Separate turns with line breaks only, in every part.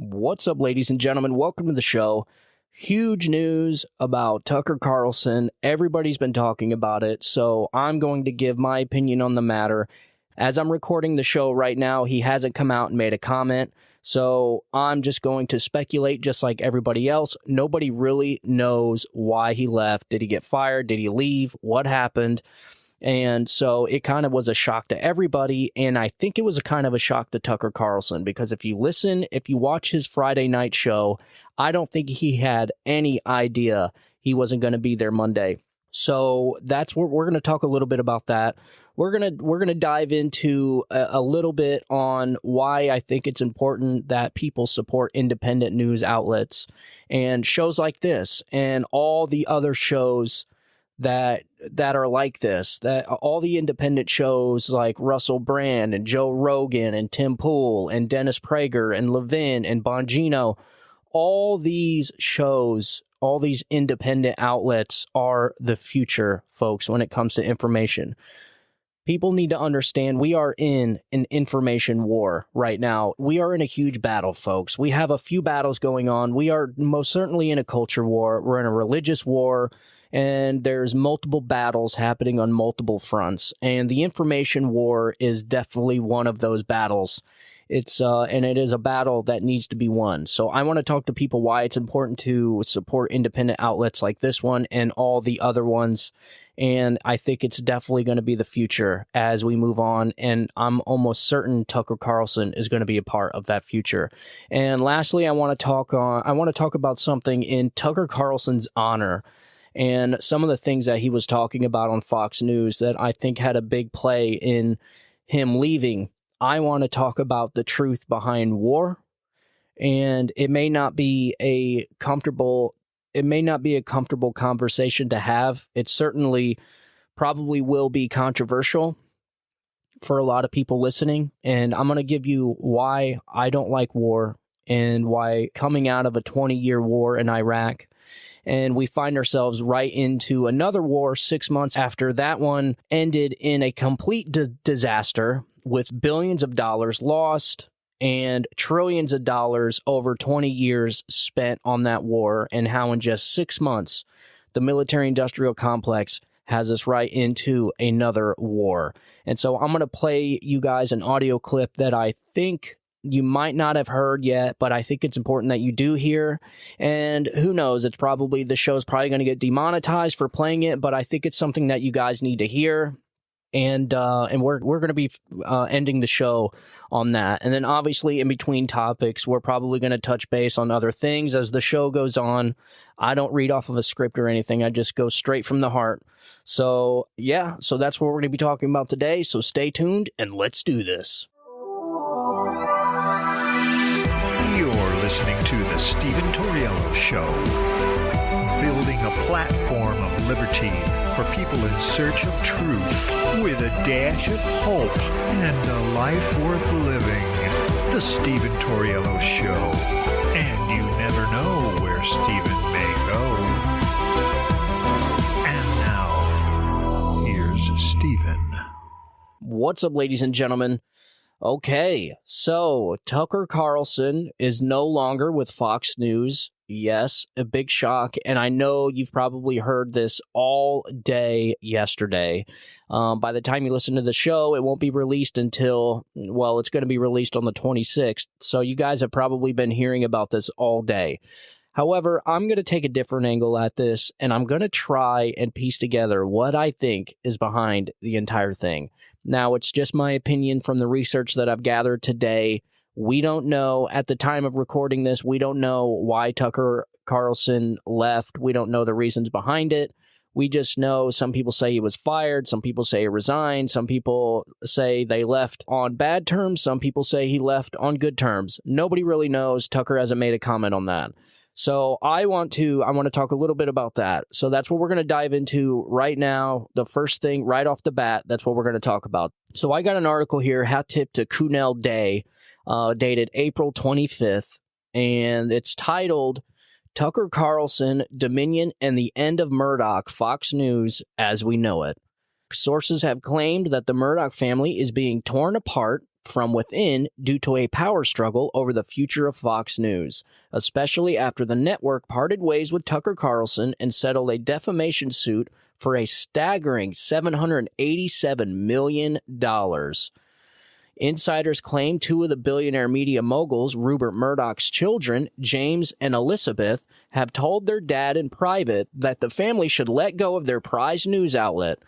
What's up, ladies and gentlemen? Welcome to the show. Huge news about Tucker Carlson. Everybody's been talking about it, so I'm going to give my opinion on the matter. As I'm recording the show right now, he hasn't come out and made a comment, so I'm just going to speculate just like everybody else. Nobody really knows why he left. Did he get fired? Did he leave? What happened? And so it kind of was a shock to everybody, and I think it was a kind of a shock to Tucker Carlson, because if you watch his Friday night show, I don't think he had any idea he wasn't going to be there Monday. So that's what we're going to talk a little bit about that. We're going to dive into a little bit on why I think it's important that people support independent news outlets and shows like this and all the other shows that are like this, that all the independent shows like Russell Brand and Joe Rogan and Tim Pool and Dennis Prager and Levin and Bongino, all these shows, all these independent outlets are the future, folks, when it comes to information. People need to understand we are in an information war right now. We are in a huge battle, folks. We have a few battles going on. We are most certainly in a culture war. We're in a religious war. And there's multiple battles happening on multiple fronts. And the information war is definitely one of those battles. And it is a battle that needs to be won. So I want to talk to people why it's important to support independent outlets like this one and all the other ones. And I think it's definitely going to be the future as we move on. And I'm almost certain Tucker Carlson is going to be a part of that future. And lastly, I want to talk about something in Tucker Carlson's honor. And some of the things that he was talking about on Fox News that I think had a big play in him leaving. I want to talk about the truth behind war. And it may not be a comfortable conversation to have. It certainly probably will be controversial for a lot of people listening. And I'm going to give you why I don't like war and why coming out of a 20-year war in Iraq, and we find ourselves right into another war 6 months after that one ended in a complete disaster with billions of dollars lost and trillions of dollars over 20 years spent on that war, and how in just 6 months the military-industrial complex has us right into another war. And so I'm going to play you guys an audio clip that I think you might not have heard yet, but I think it's important that you do hear. And who knows, the show's probably going to get demonetized for playing it, but I think it's something that you guys need to hear. And we're going to be ending the show on that. And then obviously in between topics, we're probably going to touch base on other things as the show goes on. I don't read off of a script or anything. I just go straight from the heart. So yeah, so that's what we're going to be talking about today. So stay tuned and let's do this.
You're listening to The Stephen Torriello Show, building a platform of liberty for people in search of truth with a dash of hope and a life worth living. The Stephen Torriello Show, and you never know where Stephen may go. And now, here's Stephen.
What's up, ladies and gentlemen? Okay, so Tucker Carlson is no longer with Fox News. Yes, a big shock, and I know you've probably heard this all day yesterday. By the time you listen to the show, it won't be released until, well, it's going to be released on the 26th, so you guys have probably been hearing about this all day. However, I'm going to take a different angle at this, and I'm going to try and piece together what I think is behind the entire thing. Now, it's just my opinion from the research that I've gathered today. We don't know, at the time of recording this, we don't know why Tucker Carlson left. We don't know the reasons behind it. We just know some people say he was fired. Some people say he resigned. Some people say they left on bad terms. Some people say he left on good terms. Nobody really knows. Tucker hasn't made a comment on that. So I want to talk a little bit about that. So that's what we're going to dive into right now. The first thing right off the bat, that's what we're going to talk about. So I got an article here, hat tip to Kunal Day, dated April 25th, and it's titled Tucker Carlson, Dominion and the End of Murdoch, Fox News as We Know It. Sources have claimed that the Murdoch family is being torn apart from within due to a power struggle over the future of Fox News, especially after the network parted ways with Tucker Carlson and settled a defamation suit for a staggering $787 million. Insiders claim two of the billionaire media moguls, Rupert Murdoch's children, James and Elizabeth, have told their dad in private that the family should let go of their prized news outlet.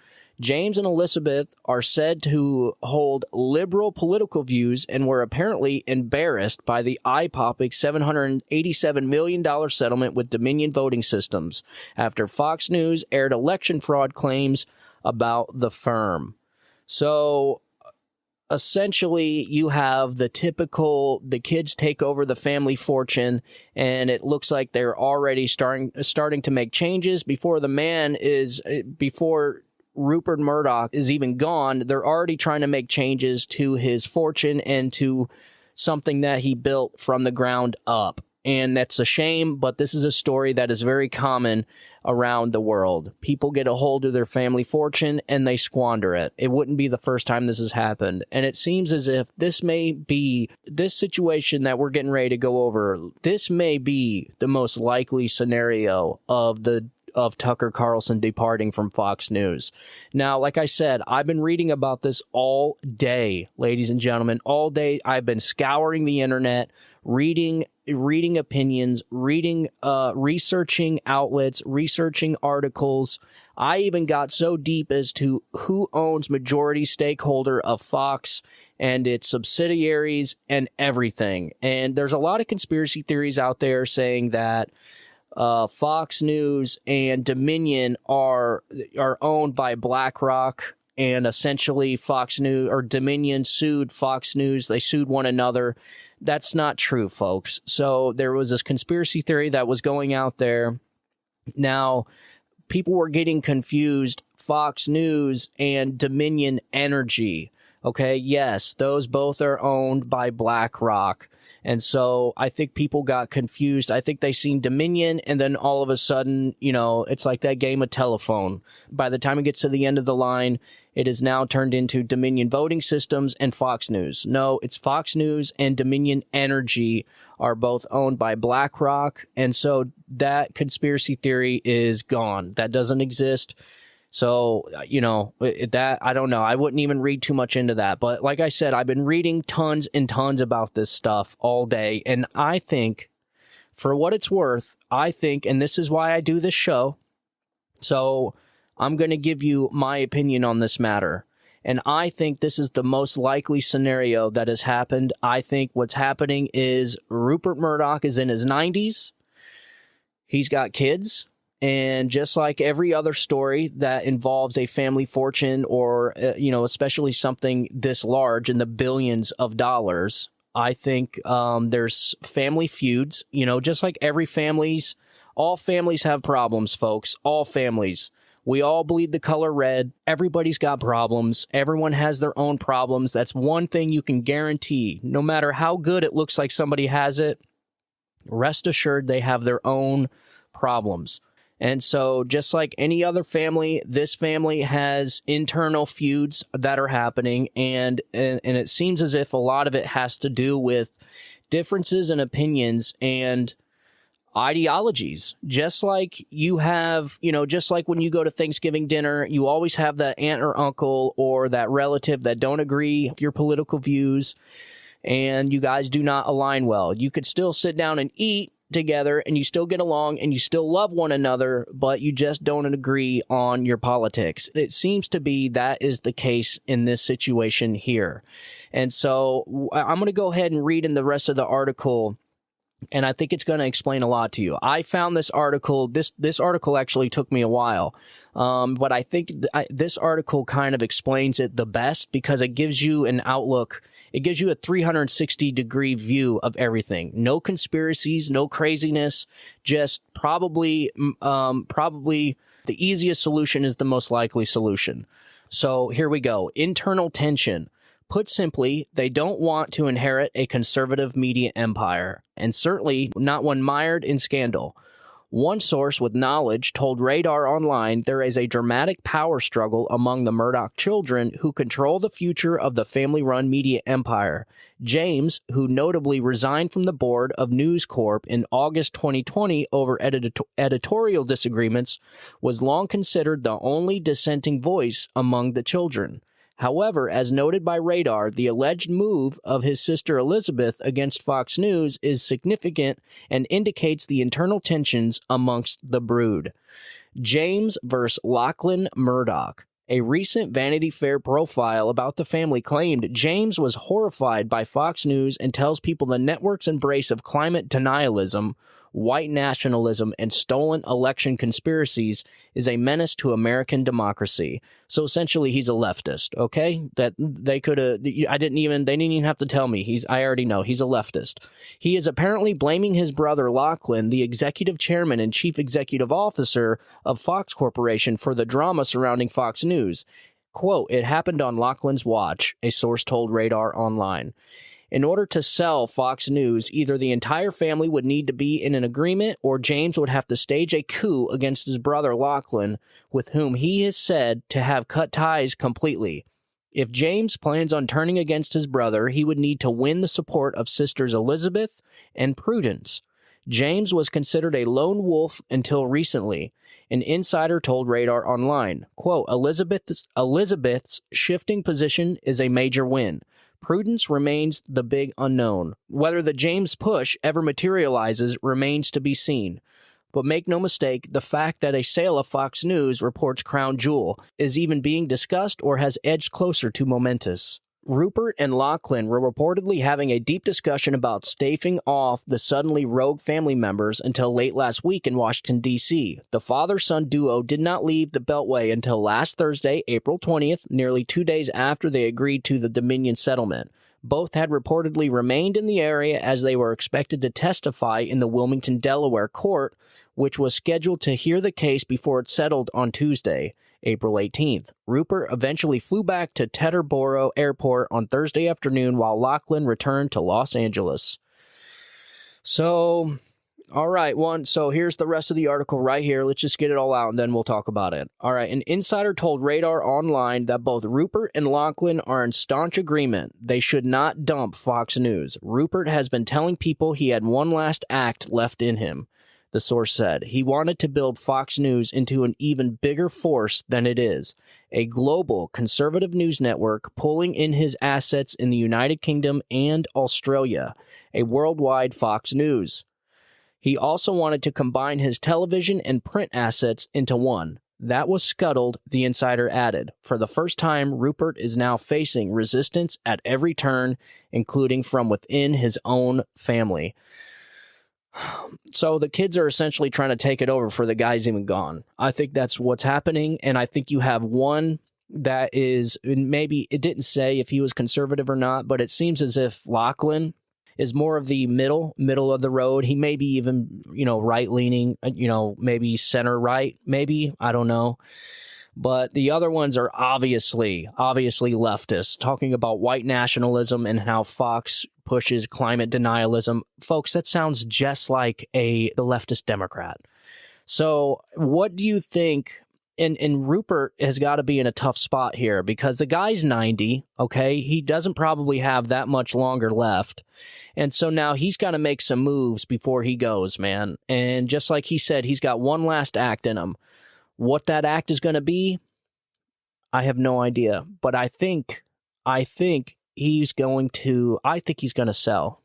James and Elizabeth are said to hold liberal political views and were apparently embarrassed by the eye-popping $787 million settlement with Dominion Voting Systems after Fox News aired election fraud claims about the firm. So essentially, you have the kids take over the family fortune, and it looks like they're already starting to make changes before Rupert Murdoch is even gone. They're already trying to make changes to his fortune and to something that he built from the ground up. And that's a shame, but this is a story that is very common around the world. People get a hold of their family fortune and they squander it. It wouldn't be the first time this has happened. And it seems as if this situation that we're getting ready to go over, this may be the most likely scenario of Tucker Carlson departing from Fox News. Now, like I said, I've been reading about this all day, ladies and gentlemen, all day. I've been scouring the internet, reading opinions, researching outlets, researching articles. I even got so deep as to who owns majority stakeholder of Fox and its subsidiaries and everything. And there's a lot of conspiracy theories out there saying that Fox News and Dominion are owned by BlackRock, and essentially Fox News or Dominion sued Fox News. They sued one another. That's not true, folks. So there was this conspiracy theory that was going out there. Now, people were getting confused. Fox News and Dominion Energy. Okay, yes, those both are owned by BlackRock. And so I think people got confused. I think they seen Dominion, and then all of a sudden, it's like that game of telephone. By the time it gets to the end of the line, it is now turned into Dominion Voting Systems and Fox News. No, it's Fox News and Dominion Energy are both owned by BlackRock. And so that conspiracy theory is gone. That doesn't exist. So, that, I don't know. I wouldn't even read too much into that. But like I said, I've been reading tons and tons about this stuff all day. And I think, for what it's worth, and this is why I do this show, so I'm going to give you my opinion on this matter. And I think this is the most likely scenario that has happened. I think what's happening is Rupert Murdoch is in his 90s. He's got kids. And just like every other story that involves a family fortune or, especially something this large in the billions of dollars, I think there's family feuds, just like all families have problems, folks, all families. We all bleed the color red. Everybody's got problems. Everyone has their own problems. That's one thing you can guarantee. No matter how good it looks like somebody has it, rest assured they have their own problems. And so just like any other family, this family has internal feuds that are happening. And it seems as if a lot of it has to do with differences in opinions and ideologies. Just like you have, just like when you go to Thanksgiving dinner, you always have that aunt or uncle or that relative that don't agree with your political views and you guys do not align well. You could still sit down and eat together and you still get along and you still love one another, but you just don't agree on your politics. It seems to be that is the case in this situation here. And so I'm going to go ahead and read in the rest of the article, and I think it's going to explain a lot to you. I found this article, this article actually took me a while, but I think this article kind of explains it the best because it gives you an outlook. It gives you a 360-degree view of everything. No conspiracies, no craziness, just probably the easiest solution is the most likely solution. So here we go. Internal tension. Put simply, they don't want to inherit a conservative media empire, and certainly not one mired in scandal. One source with knowledge told Radar Online there is a dramatic power struggle among the Murdoch children who control the future of the family-run media empire. James, who notably resigned from the board of News Corp in August 2020 over editorial disagreements, was long considered the only dissenting voice among the children. However, as noted by Radar, the alleged move of his sister Elizabeth against Fox News is significant and indicates the internal tensions amongst the brood. James versus Lachlan Murdoch. A recent Vanity Fair profile about the family claimed James was horrified by Fox News and tells people the network's embrace of climate denialism, white nationalism, and stolen election conspiracies is a menace to American democracy. So essentially, he's a leftist, okay? That they could have, they didn't even have to tell me. I already know, he's a leftist. He is apparently blaming his brother Lachlan, the executive chairman and chief executive officer of Fox Corporation, for the drama surrounding Fox News. Quote, "It happened on Lachlan's watch," a source told Radar Online. In order to sell Fox News, either the entire family would need to be in an agreement or James would have to stage a coup against his brother Lachlan, with whom he is said to have cut ties completely. If James plans on turning against his brother, he would need to win the support of sisters Elizabeth and Prudence. James was considered a lone wolf until recently. An insider told Radar Online, quote, Elizabeth's shifting position is a major win. Prudence remains the big unknown. Whether the James push ever materializes remains to be seen. But make no mistake, the fact that a sale of Fox News, reports Crown Jewel, is even being discussed or has edged closer to momentous. Rupert and Lachlan were reportedly having a deep discussion about staving off the suddenly rogue family members until late last week in Washington, D.C. The father-son duo did not leave the Beltway until last Thursday, April 20th, nearly 2 days after they agreed to the Dominion settlement. Both had reportedly remained in the area as they were expected to testify in the Wilmington, Delaware court, which was scheduled to hear the case before it settled on Tuesday, April 18th. Rupert eventually flew back to Teterboro Airport on Thursday afternoon while Lachlan returned to Los Angeles. So, all right, so here's the rest of the article right here. Let's just get it all out and then we'll talk about it. All right, an insider told Radar Online that both Rupert and Lachlan are in staunch agreement. They should not dump Fox News. Rupert has been telling people he had one last act left in him. The source said he wanted to build Fox News into an even bigger force than it is, a global conservative news network pulling in his assets in the United Kingdom and Australia, a worldwide Fox News. He also wanted to combine his television and print assets into one. That was scuttled, the insider added. For the first time, Rupert is now facing resistance at every turn, including from within his own family. So the kids are essentially trying to take it over for the guys even gone. I think that's what's happening, and I think you have one that is, maybe it didn't say if he was conservative or not, but it seems as if Lachlan is more of the middle of the road. He may be even, right-leaning, maybe center-right, maybe, I don't know. But the other ones are obviously leftist, talking about white nationalism and how Fox pushes climate denialism. Folks, that sounds just like the leftist Democrat. So what do you think? And Rupert has got to be in a tough spot here because the guy's 90, okay? He doesn't probably have that much longer left. And so now he's got to make some moves before he goes, man. And just like he said, he's got one last act in him. What that act is going to be, I have no idea. But I think he's going to sell.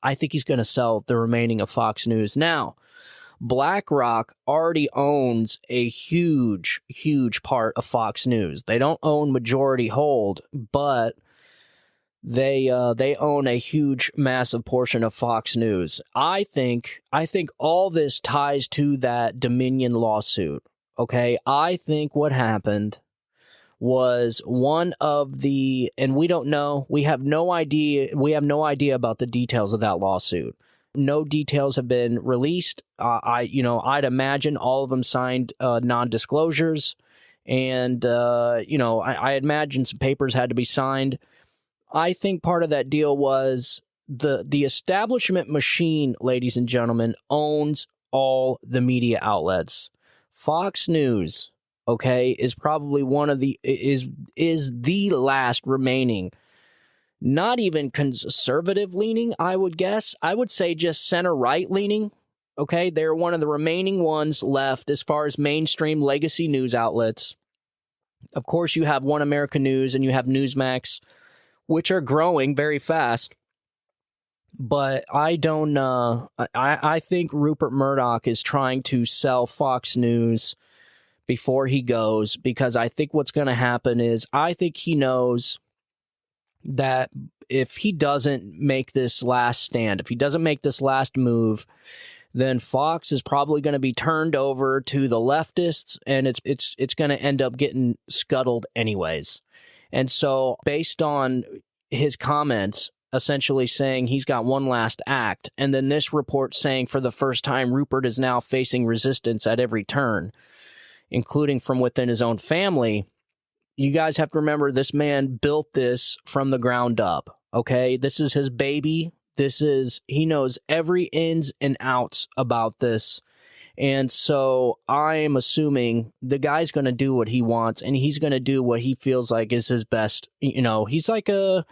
I think he's going to sell the remaining of Fox News. Now, BlackRock already owns a huge, huge part of Fox News. They don't own majority hold, but they own a huge, massive portion of Fox News. I think all this ties to that Dominion lawsuit. Okay, I think what happened was one of the, and we don't know, we have no idea about the details of that lawsuit. No details have been released. I'd imagine all of them signed non-disclosures, and I imagine some papers had to be signed. I think part of that deal was the establishment machine, ladies and gentlemen, owns all the media outlets. Fox News, okay, is probably one of the is the last remaining, not even conservative leaning, I would guess. I would say just center right leaning. Okay, they're one of the remaining ones left as far as mainstream legacy news outlets. Of course, you have One America News and you have Newsmax, which are growing very fast. But I don't. I think Rupert Murdoch is trying to sell Fox News before he goes, because I think what's going to happen is I think he knows that if he doesn't make this last stand, if he doesn't make this last move, then Fox is probably going to be turned over to the leftists, and it's going to end up getting scuttled anyways. And so, based on his comments, essentially saying he's got one last act, and then this report saying for the first time Rupert is now facing resistance at every turn, including from within his own family. You guys have to remember, this man built this from the ground up, okay? This is his baby. He knows every ins and outs about this. And so I am assuming the guy's going to do what he wants, and he's going to do what he feels like is his best. You know, he's like a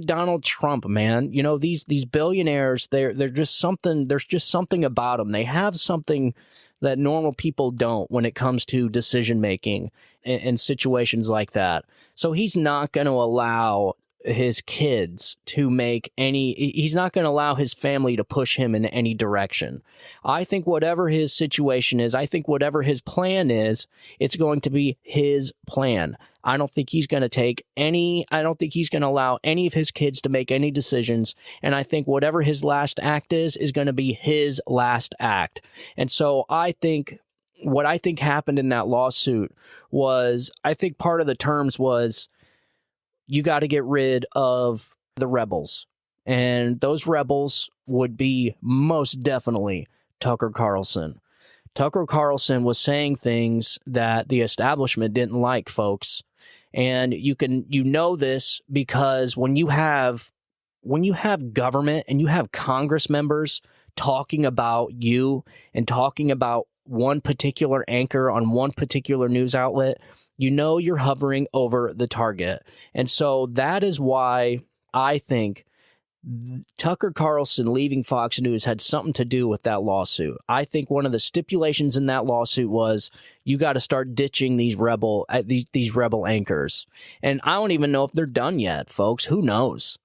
Donald Trump, man. You know, these billionaires, they're just something. There's just something about them. They have something that normal people don't when it comes to decision making and situations like that. So he's not going to allow his kids to make he's not going to allow his family to push him in any direction. I think whatever his situation is, I think whatever his plan is, it's going to be his plan. I don't think he's going to allow any of his kids to make any decisions. And I think whatever his last act is going to be his last act. And so I think what I think happened in that lawsuit was, I think part of the terms was, you got to get rid of the rebels. And those rebels would be most definitely Tucker Carlson. Tucker Carlson was saying things that the establishment didn't like, folks. And you know this because when you have government and you have Congress members talking about you and talking about one particular anchor on one particular news outlet, you know you're hovering over the target. And so that is why I think Tucker Carlson leaving Fox News had something to do with that lawsuit. I think one of the stipulations in that lawsuit was you got to start ditching these rebel anchors. And I don't even know if they're done yet, folks. Who knows?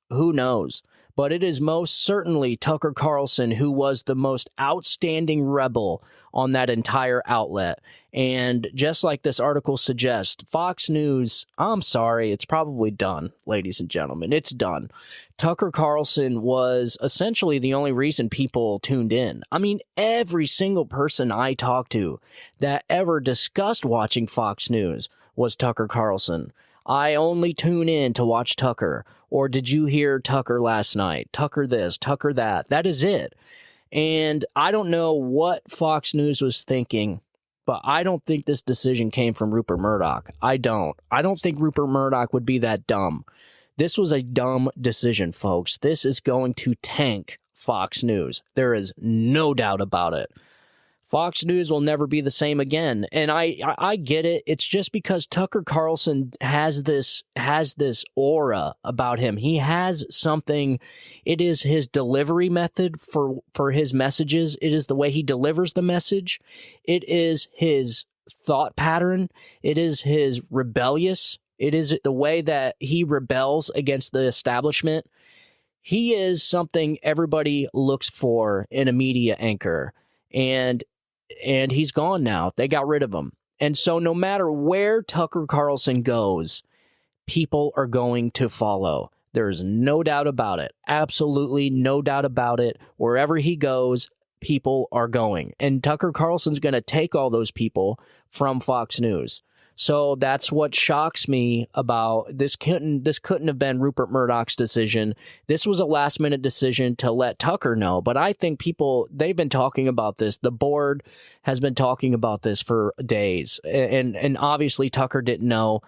But it is most certainly Tucker Carlson who was the most outstanding rebel on that entire outlet. And just like this article suggests, Fox News, I'm sorry, it's probably done, ladies and gentlemen. It's done. Tucker Carlson was essentially the only reason people tuned in. I mean, every single person I talked to that ever discussed watching Fox News was Tucker Carlson. I only tune in to watch Tucker. Or did you hear Tucker last night? Tucker this, Tucker that. That is it. And I don't know what Fox News was thinking, but I don't think this decision came from Rupert Murdoch. I don't think Rupert Murdoch would be that dumb. This was a dumb decision, folks. This is going to tank Fox News. There is no doubt about it. Fox News will never be the same again. And I get it. It's just because Tucker Carlson has this aura about him. He has something. It is his delivery method for his messages. It is the way he delivers the message. It is his thought pattern. It is his rebellious. It is the way that he rebels against the establishment. He is something everybody looks for in a media anchor. And he's gone now. They got rid of him. And so no matter where Tucker Carlson goes, people are going to follow. There's no doubt about it. Absolutely no doubt about it. Wherever he goes, people are going. And Tucker Carlson's going to take all those people from Fox News. So that's what shocks me about this. Couldn't have been Rupert Murdoch's decision. This was a last minute decision to let Tucker know. But I think they've been talking about this. The board has been talking about this for days. And obviously Tucker didn't know.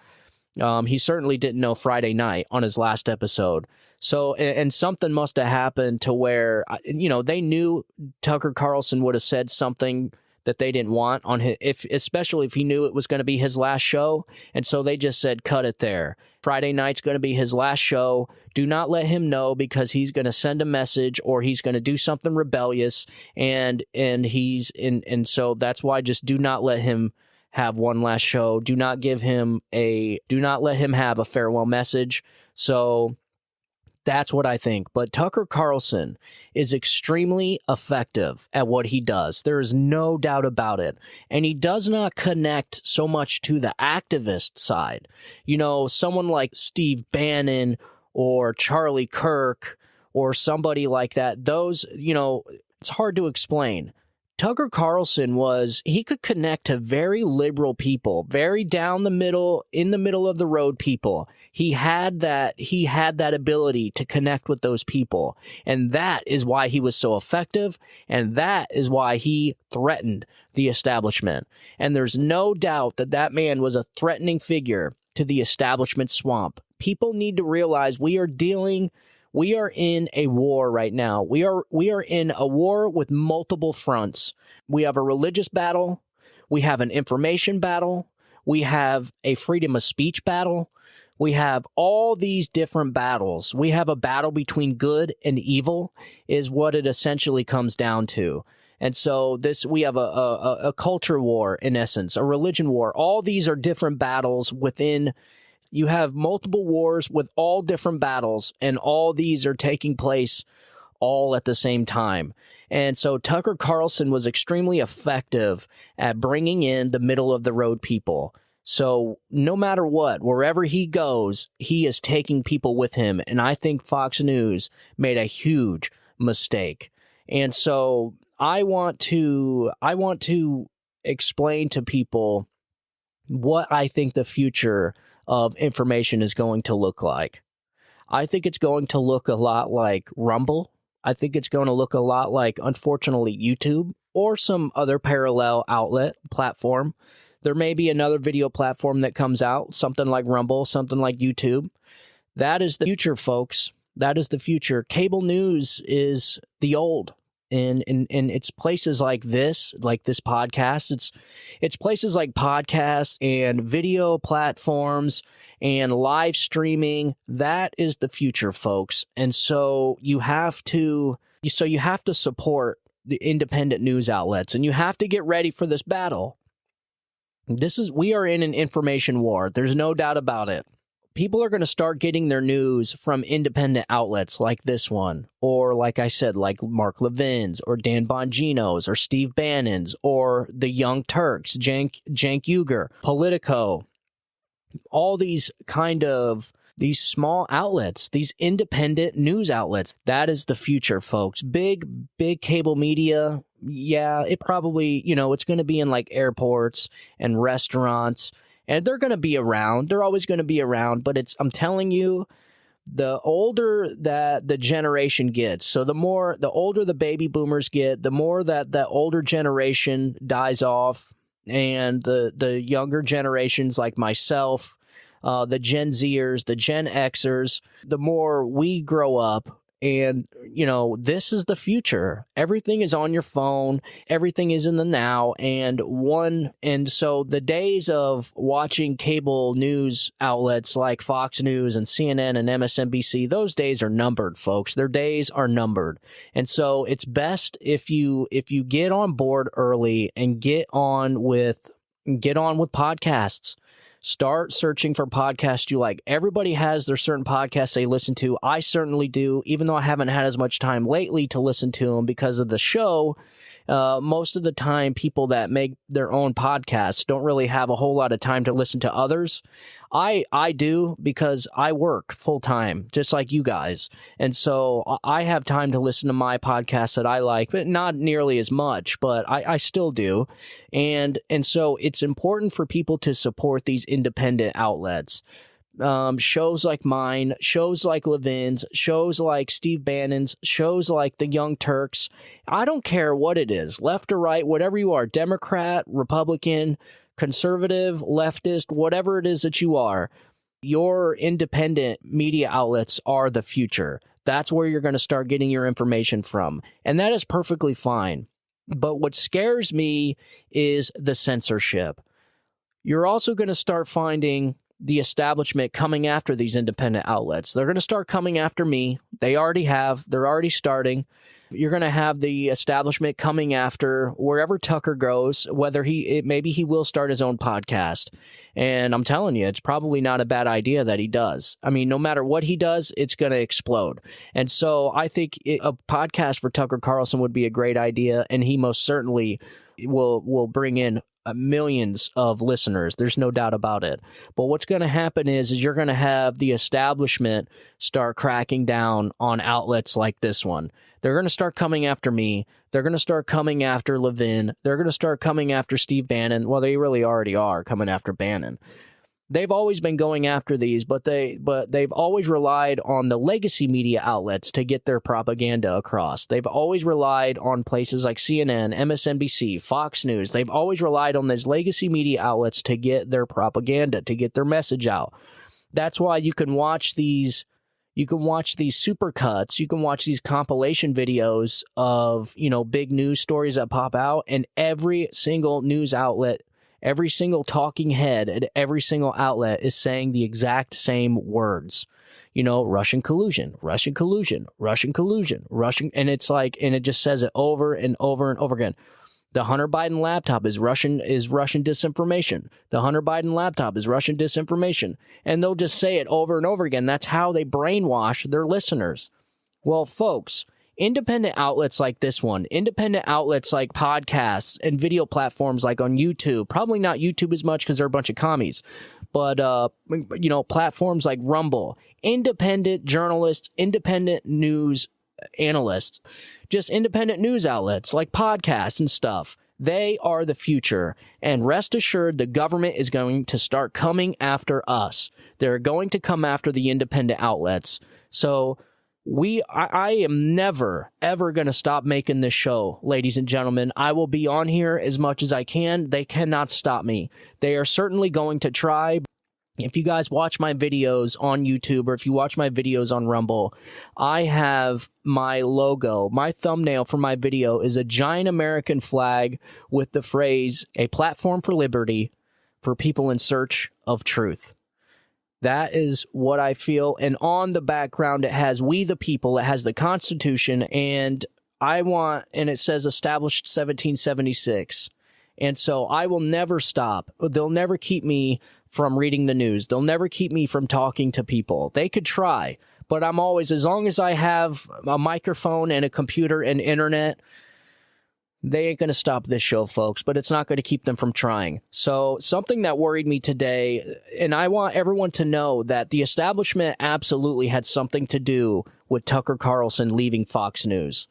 He certainly didn't know Friday night on his last episode. So, and something must have happened to where, they knew Tucker Carlson would have said something that they didn't want on his, especially if he knew it was going to be his last show. And so they just said, cut it there. Friday night's going to be his last show. Do not let him know, because he's going to send a message or he's going to do something rebellious. And so that's why just do not let him have one last show. Do not let him have a farewell message. So that's what I think. But Tucker Carlson is extremely effective at what he does. There is no doubt about it. And he does not connect so much to the activist side. Someone like Steve Bannon or Charlie Kirk or somebody like that, those, it's hard to explain. Tucker Carlson he could connect to very liberal people, very down the middle, in the middle of the road people. He had that ability to connect with those people. And that is why he was so effective. And that is why he threatened the establishment. And there's no doubt that man was a threatening figure to the establishment swamp. People need to realize we are in a war right now. We are in a war with multiple fronts. We have a religious battle. We have an information battle. We have a freedom of speech battle. We have all these different battles. We have a battle between good and evil is what it essentially comes down to. And so we have a culture war, in essence, a religion war. All these are different battles within. You have multiple wars with all different battles, and all these are taking place all at the same time. And so Tucker Carlson was extremely effective at bringing in the middle of the road people. So no matter what, wherever he goes, he is taking people with him. And I think Fox News made a huge mistake. And so I want to explain to people what I think the future of information is going to look like. I think it's going to look a lot like Rumble. I think it's going to look a lot like, unfortunately, YouTube or some other parallel outlet platform. There may be another video platform that comes out, something like Rumble, something like YouTube. That is the future, folks. That is the future. Cable news is the old. And it's places like this podcast. It's places like podcasts and video platforms and live streaming. That is the future, folks. And so you have to support the independent news outlets, and you have to get ready for this battle. We are in an information war. There's no doubt about it. People are going to start getting their news from independent outlets like this one, or like I said, like Mark Levin's, or Dan Bongino's, or Steve Bannon's, or the Young Turks, Cenk Uygur, Politico, all these small outlets, these independent news outlets. That is the future, folks. Big cable media. Yeah, it probably, it's going to be in like airports and restaurants. And they're going to be around. They're always going to be around. But I'm telling you, the older that the generation gets, so the older the baby boomers get, the more that the older generation dies off, and the younger generations like myself, the Gen Zers, the Gen Xers, the more we grow up. And, this is the future. Everything is on your phone. Everything is in the now. And so the days of watching cable news outlets like Fox News and CNN and MSNBC, those days are numbered, folks. Their days are numbered. And so it's best if you get on board early and get on with podcasts. Start searching for podcasts you like. Everybody has their certain podcasts they listen to. I certainly do, even though I haven't had as much time lately to listen to them because of the show. Most of the time, people that make their own podcasts don't really have a whole lot of time to listen to others. I do, because I work full time, just like you guys. And so I have time to listen to my podcasts that I like, but not nearly as much, but I still do. And so it's important for people to support these independent outlets. Shows like mine, shows like Levin's, shows like Steve Bannon's, shows like the Young Turks. I don't care what it is, left or right, whatever you are, Democrat, Republican, conservative, leftist, whatever it is that you are. Your independent media outlets are the future. That's where you're going to start getting your information from. And that is perfectly fine. But what scares me is the censorship. You're also going to start finding the establishment coming after these independent outlets. They're going to start coming after me. They already have. They're already starting. You're going to have the establishment coming after wherever Tucker goes, whether maybe he will start his own podcast. And I'm telling you, it's probably not a bad idea that he does. I mean, no matter what he does, it's going to explode. And so I think a podcast for Tucker Carlson would be a great idea. And he most certainly will bring in millions of listeners. There's no doubt about it. But what's going to happen is you're going to have the establishment start cracking down on outlets like this one. They're going to start coming after me. They're going to start coming after Levin. They're going to start coming after Steve Bannon. Well, they really already are coming after Bannon. They've always been going after these, but they've always relied on the legacy media outlets to get their propaganda across. They've always relied on places like CNN, MSNBC, Fox News. They've always relied on these legacy media outlets to get their propaganda, to get their message out. That's why you can watch these supercuts, you can watch these compilation videos of, big news stories that pop out, and every single news outlet, every single talking head at every single outlet is saying the exact same words. Russian collusion, Russian collusion, Russian collusion, Russian, and it just says it over and over and over again. The Hunter Biden laptop is Russian disinformation. The Hunter Biden laptop is Russian disinformation. And they'll just say it over and over again. That's how they brainwash their listeners. Well, folks, independent outlets like this one, independent outlets like podcasts and video platforms like on YouTube, probably not YouTube as much because they're a bunch of commies, but, platforms like Rumble, independent journalists, independent news analysts, just independent news outlets like podcasts and stuff. They are the future. And rest assured, the government is going to start coming after us. They're going to come after the independent outlets. So I am never, ever going to stop making this show, ladies and gentlemen. I will be on here as much as I can. They cannot stop me. They are certainly going to try. If you guys watch my videos on YouTube or if you watch my videos on Rumble, I have my logo, my thumbnail for my video is a giant American flag with the phrase, "A platform for liberty for people in search of truth." That is what I feel. And on the background, it has "We the People." It has the Constitution, and it says established 1776. And so I will never stop. They'll never keep me from reading the news. They'll never keep me from talking to people. They could try, but I'm always, as long as I have a microphone and a computer and internet, they ain't going to stop this show, folks, but it's not going to keep them from trying. So something that worried me today, and I want everyone to know that the establishment absolutely had something to do with Tucker Carlson leaving Fox News.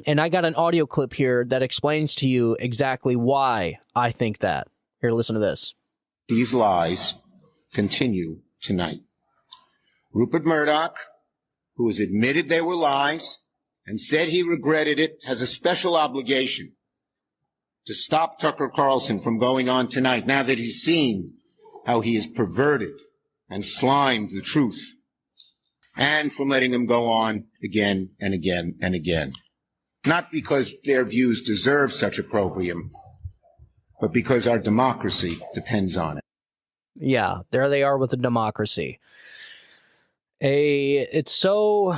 And I got an audio clip here that explains to you exactly why I think that. Here, listen to this.
These lies continue tonight. Rupert Murdoch, who has admitted they were lies and said he regretted it, has a special obligation to stop Tucker Carlson from going on tonight now that he's seen how he has perverted and slimed the truth, and from letting him go on again and again and again. Not because their views deserve such opprobrium, but because our democracy depends on it.
Yeah, there they are with the democracy. It's so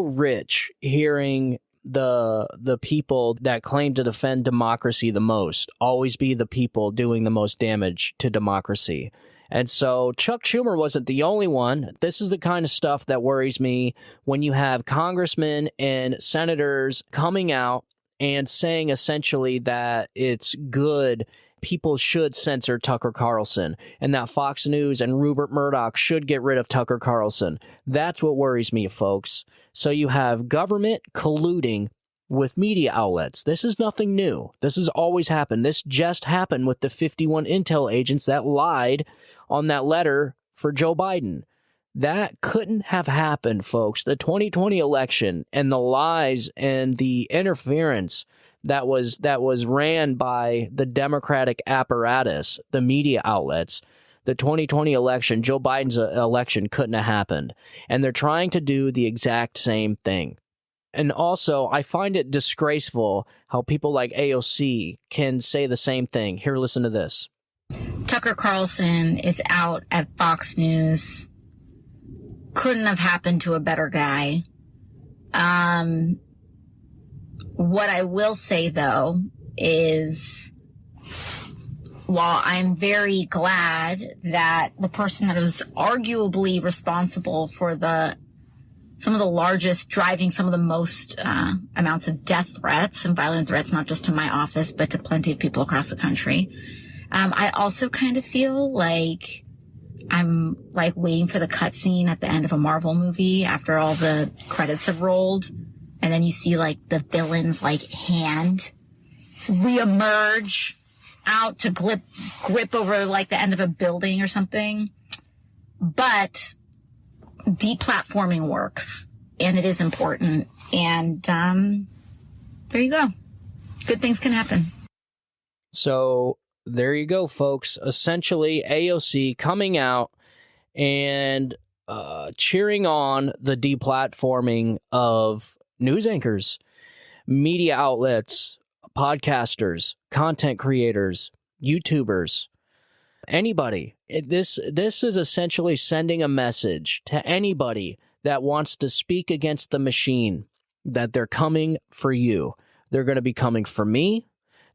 rich hearing the people that claim to defend democracy the most always be the people doing the most damage to democracy. And so Chuck Schumer wasn't the only one. This is the kind of stuff that worries me when you have congressmen and senators coming out and saying essentially that it's good, people should censor Tucker Carlson, and that Fox News and Rupert Murdoch should get rid of Tucker Carlson. That's what worries me, folks. So you have government colluding with media outlets. This is nothing new. This has always happened. This just happened with the 51 intel agents that lied on that letter for Joe Biden. That couldn't have happened, folks. The 2020 election and the lies and the interference that was ran by the Democratic apparatus, the media outlets, the 2020 election, Joe Biden's election couldn't have happened. And they're trying to do the exact same thing. And also, I find it disgraceful how people like AOC can say the same thing. Here, listen to this.
Tucker Carlson is out at Fox News. Couldn't have happened to a better guy. What I will say, though, is while I'm very glad that the person that was arguably responsible for some of the largest, driving some of the most amounts of death threats and violent threats, not just to my office, but to plenty of people across the country. I also kind of feel like I'm like waiting for the cutscene at the end of a Marvel movie after all the credits have rolled. And then you see like the villain's like hand reemerge out to grip over like the end of a building or something. But deplatforming works, and it is important. And there you go. Good things can happen.
So there you go, folks. Essentially, AOC coming out and cheering on the deplatforming of news anchors, media outlets, podcasters, content creators, YouTubers, anybody. This is essentially sending a message to anybody that wants to speak against the machine that they're coming for you. They're going to be coming for me.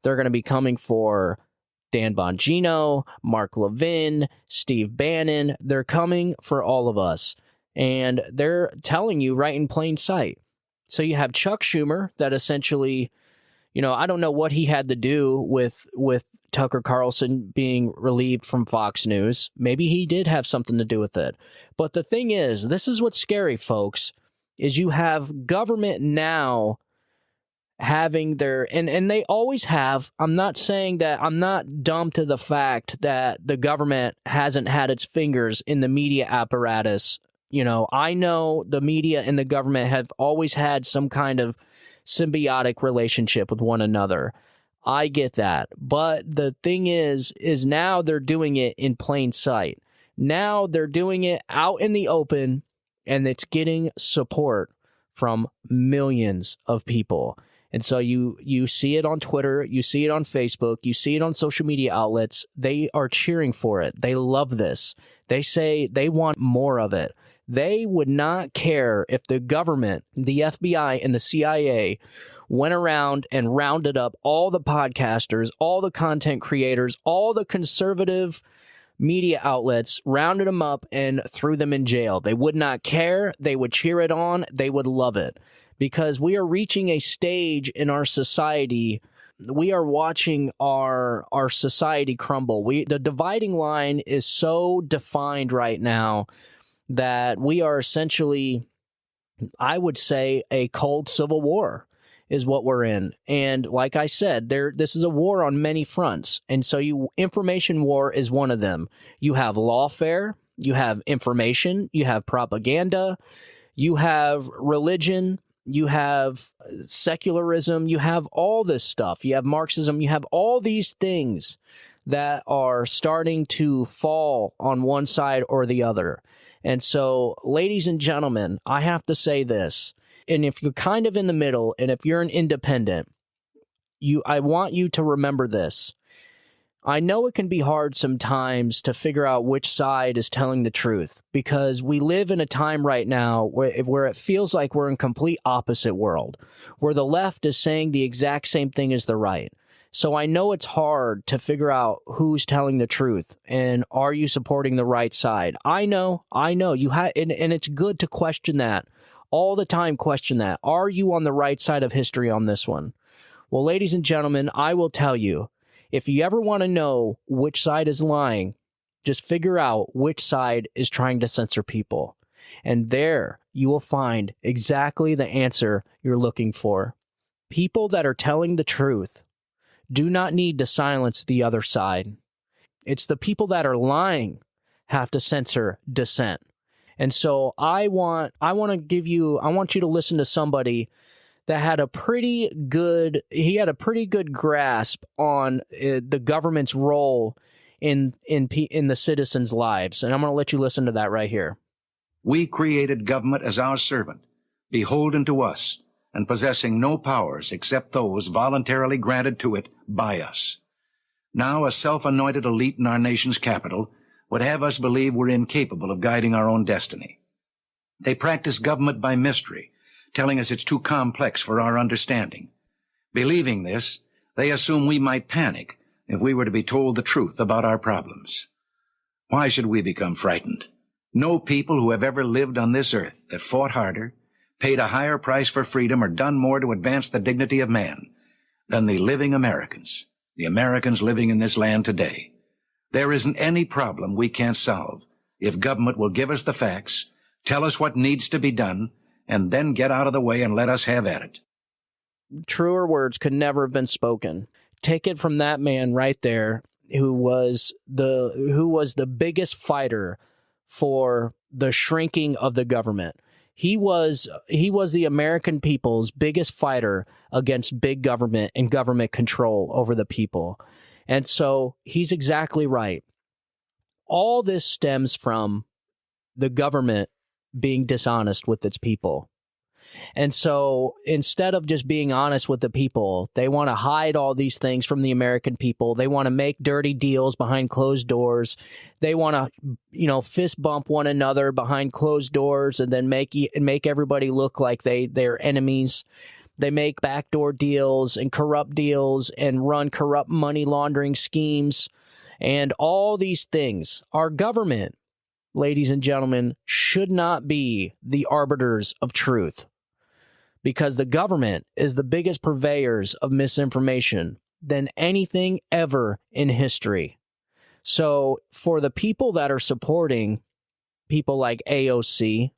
They're going to be coming for Dan Bongino, Mark Levin, Steve Bannon. They're coming for all of us. And they're telling you right in plain sight. So you have Chuck Schumer that essentially, I don't know what he had to do with Tucker Carlson being relieved from Fox News. Maybe he did have something to do with it. But the thing is, this is what's scary, folks, is you have government now having their, and they always have. I'm not saying that, I'm not dumb to the fact that the government hasn't had its fingers in the media apparatus. I know the media and the government have always had some kind of symbiotic relationship with one another. I get that. But the thing is now they're doing it in plain sight. Now they're doing it out in the open, and it's getting support from millions of people. And so you see it on Twitter, you see it on Facebook, you see it on social media outlets. They are cheering for it. They love this. They say they want more of it. They would not care if the government, the FBI, and the CIA went around and rounded up all the podcasters, all the content creators, all the conservative media outlets, rounded them up and threw them in jail. They would not care. They would cheer it on. They would love it, because we are reaching a stage in our society. We are watching our society crumble. The dividing line is so defined right now that we are essentially, I would say, a cold civil war is what we're in. And like I said, this is a war on many fronts. And so information war is one of them. You have lawfare, you have information, you have propaganda, you have religion, you have secularism, you have all this stuff. You have Marxism, you have all these things that are starting to fall on one side or the other. And so, ladies and gentlemen, I have to say this, and if you're kind of in the middle, and if you're an independent, I want you to remember this. I know it can be hard sometimes to figure out which side is telling the truth, because we live in a time right now where it feels like we're in complete opposite world, where the left is saying the exact same thing as the right. So I know it's hard to figure out who's telling the truth, and are you supporting the right side? I know you have, and it's good to question that all the time. Question that. Are you on the right side of history on this one? Well, ladies and gentlemen, I will tell you, if you ever want to know which side is lying, just figure out which side is trying to censor people. And there you will find exactly the answer you're looking for. People that are telling the truth do not need to silence the other side. It's the people that are lying have to censor dissent. And so I want you to listen to somebody that had a pretty good grasp on the government's role in the citizens' lives. And I'm going to let you listen to that right here.
We created government as our servant, beholden to us, and possessing no powers except those voluntarily granted to it by us. Now a self-anointed elite in our nation's capital would have us believe we're incapable of guiding our own destiny. They practice government by mystery, telling us it's too complex for our understanding. Believing this, they assume we might panic if we were to be told the truth about our problems. Why should we become frightened? No people who have ever lived on this earth have fought harder, paid a higher price for freedom, or done more to advance the dignity of man than the living Americans, the Americans living in this land today. There isn't any problem we can't solve if government will give us the facts, tell us what needs to be done, and then get out of the way and let us have at it.
Truer words could never have been spoken. Take it from that man right there, who was the biggest fighter for the shrinking of the government. He was the American people's biggest fighter against big government and government control over the people. And so he's exactly right. All this stems from the government being dishonest with its people. And so instead of just being honest with the people, they want to hide all these things from the American people. They want to make dirty deals behind closed doors. They want to, fist bump one another behind closed doors and then make everybody look like they're enemies. They make backdoor deals and corrupt deals and run corrupt money laundering schemes and all these things. Our government, ladies and gentlemen, should not be the arbiters of truth, because the government is the biggest purveyors of misinformation than anything ever in history. So for the people that are supporting people like AOC,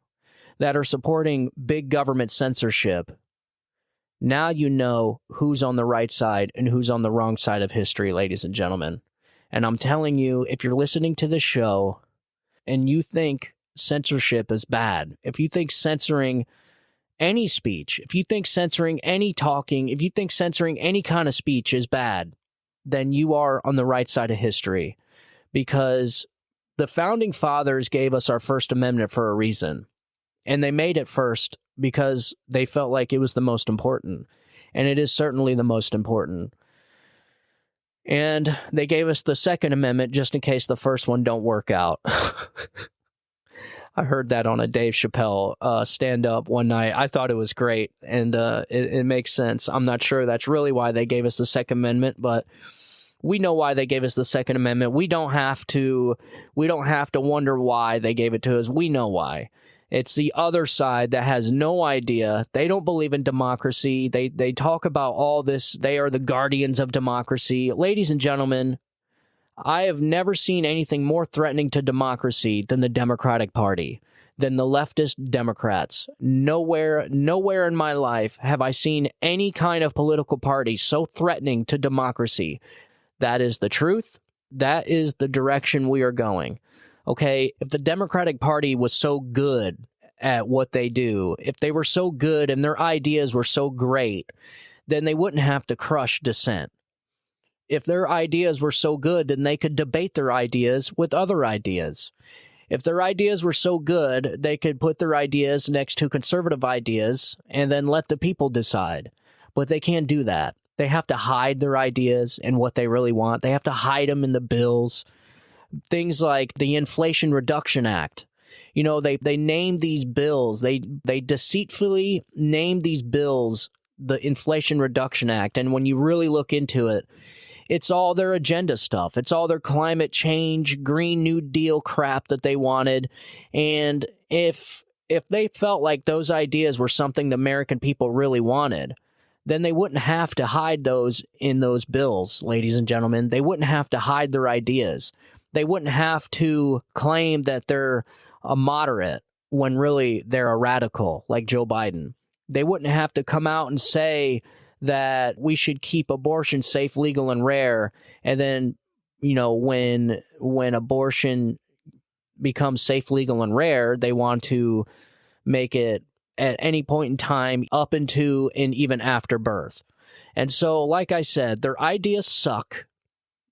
that are supporting big government censorship, now you know who's on the right side and who's on the wrong side of history, ladies and gentlemen. And I'm telling you, if you're listening to this show and you think censorship is bad, if you think censoring any speech, if you think censoring any talking, if you think censoring any kind of speech is bad, then you are on the right side of history, because the founding fathers gave us our First Amendment for a reason, and they made it first because they felt like it was the most important, and it is certainly the most important. And they gave us the Second Amendment just in case the first one don't work out. I heard that on a Dave Chappelle stand-up one night. I thought it was great, and it makes sense. I'm not sure that's really why they gave us the Second Amendment, but we know why they gave us the Second Amendment. We don't have to wonder why they gave it to us. We know why. It's the other side that has no idea. They don't believe in democracy. They talk about all this. They are the guardians of democracy. Ladies and gentlemen, I have never seen anything more threatening to democracy than the Democratic Party, than the leftist Democrats. Nowhere in my life have I seen any kind of political party so threatening to democracy. That is the truth. That is the direction we are going. Okay, if the Democratic Party was so good at what they do, if they were so good and their ideas were so great, then they wouldn't have to crush dissent. If their ideas were so good, then they could debate their ideas with other ideas. If their ideas were so good, they could put their ideas next to conservative ideas and then let the people decide. But they can't do that. They have to hide their ideas and what they really want. They have to hide them in the bills. Things like the Inflation Reduction Act. They name these bills. They deceitfully name these bills the Inflation Reduction Act. And when you really look into it, it's all their agenda stuff. It's all their climate change, Green New Deal crap that they wanted. And if they felt like those ideas were something the American people really wanted, then they wouldn't have to hide those in those bills, ladies and gentlemen. They wouldn't have to hide their ideas. They wouldn't have to claim that they're a moderate when really they're a radical like Joe Biden. They wouldn't have to come out and say that we should keep abortion safe, legal, and rare. And then, when abortion becomes safe, legal, and rare, they want to make it at any point in time up into and even after birth. And so, like I said, their ideas suck.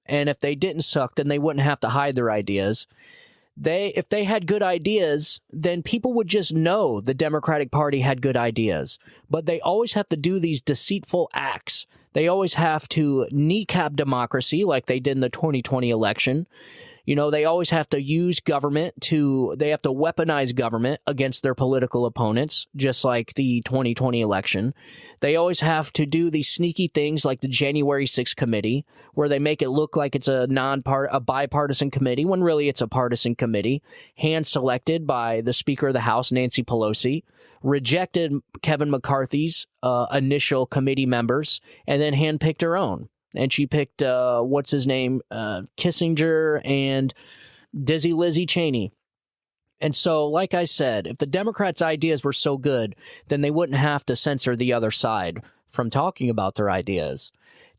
And if they didn't suck, then they wouldn't have to hide their ideas. If they had good ideas, then people would just know the Democratic Party had good ideas. But they always have to do these deceitful acts. They always have to kneecap democracy like they did in the 2020 election. You know, they always have to use government they have to weaponize government against their political opponents, just like the 2020 election. They always have to do these sneaky things like the January 6th committee, where they make it look like it's a bipartisan committee, when really it's a partisan committee, hand-selected by the Speaker of the House, Nancy Pelosi, rejected Kevin McCarthy's initial committee members, and then handpicked her own. And she picked, Kissinger and Dizzy Lizzie Cheney. And so, like I said, if the Democrats' ideas were so good, then they wouldn't have to censor the other side from talking about their ideas.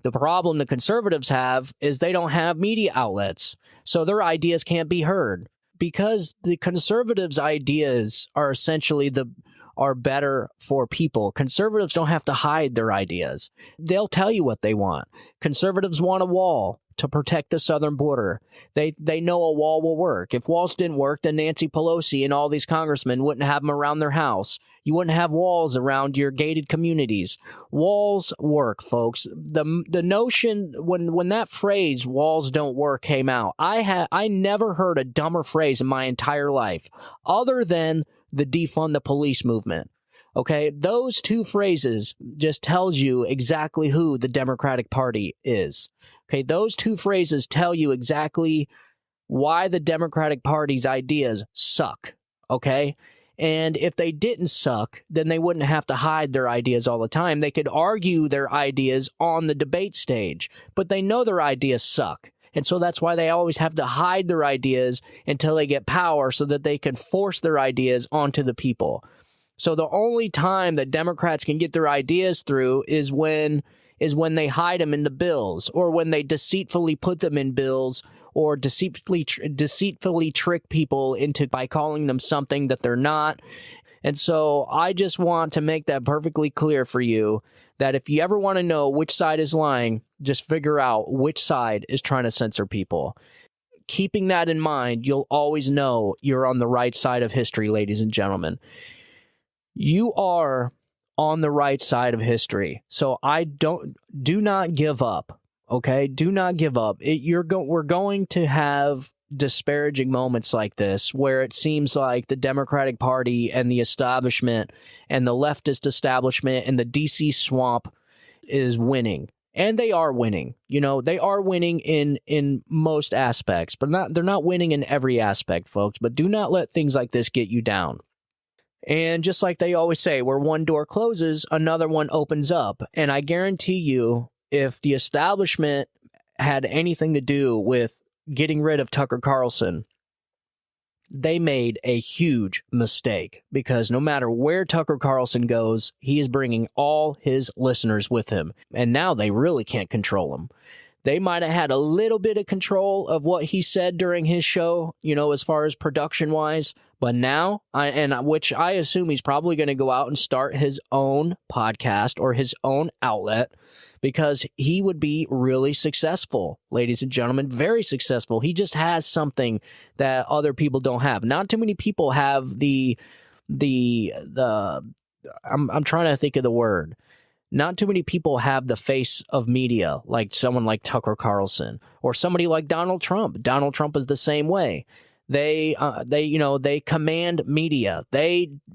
The problem the conservatives have is they don't have media outlets, so their ideas can't be heard. Because the conservatives' ideas are essentially are better for people. Conservatives don't have to hide their ideas. They'll tell you what they want. Conservatives want a wall to protect the southern border. They know a wall will work. If walls didn't work, then Nancy Pelosi and all these congressmen wouldn't have them around their house. You wouldn't have walls around your gated communities. Walls work, folks. The notion, when that phrase, walls don't work, came out, I never heard a dumber phrase in my entire life, other than the defund the police movement. Okay, those two phrases just tells you exactly who the Democratic Party is. Okay, those two phrases tell you exactly why the Democratic Party's ideas suck. Okay, and if they didn't suck, then they wouldn't have to hide their ideas all the time. They could argue their ideas on the debate stage, but they know their ideas suck. And so that's why they always have to hide their ideas until they get power so that they can force their ideas onto the people. So the only time that Democrats can get their ideas through is when they hide them in the bills, or when they deceitfully put them in bills, or deceitfully trick people into by calling them something that they're not. And so I just want to make that perfectly clear for you, that if you ever want to know which side is lying, just figure out which side is trying to censor people. Keeping that in mind, you'll always know you're on the right side of history, ladies and gentlemen. You are on the right side of history. So do not give up. Okay? Do not give up. We're going to have disparaging moments like this, where it seems like the Democratic Party and the establishment and the leftist establishment and the DC swamp is winning. And they are winning. You know, they are winning in most aspects, but they're not winning in every aspect, folks. But do not let things like this get you down. And just like they always say, where one door closes, another one opens up. And I guarantee you, if the establishment had anything to do with getting rid of Tucker Carlson, they made a huge mistake, because no matter where Tucker Carlson goes, he is bringing all his listeners with him. And now they really can't control him. They might have had a little bit of control of what he said during his show, you know, as far as production wise. But now, which I assume he's probably going to go out and start his own podcast or his own outlet, because he would be really successful, ladies and gentlemen, very successful. He just has something that other people don't have. Not too many people have I'm trying to think of the word. Not too many people have the face of media like someone like Tucker Carlson, or somebody like Donald Trump. Donald Trump is the same way. They command media.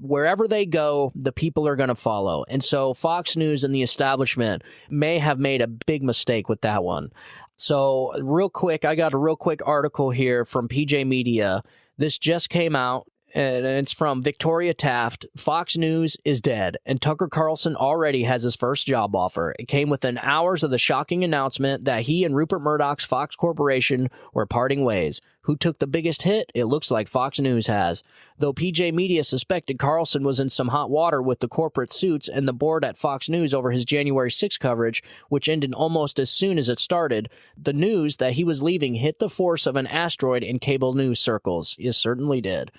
Wherever they go, the people are going to follow. And so Fox News and the establishment may have made a big mistake with that one. So real quick, I got a real quick article here from PJ Media. This just came out, and it's from Victoria Taft. Fox News is dead, and Tucker Carlson already has his first job offer. It came within hours of the shocking announcement that he and Rupert Murdoch's Fox Corporation were parting ways. Who took the biggest hit? It looks like Fox News has. Though PJ Media suspected Carlson was in some hot water with the corporate suits and the board at Fox News over his January 6 coverage, which ended almost as soon as it started, the news that he was leaving hit the force of an asteroid in cable news circles. It certainly did.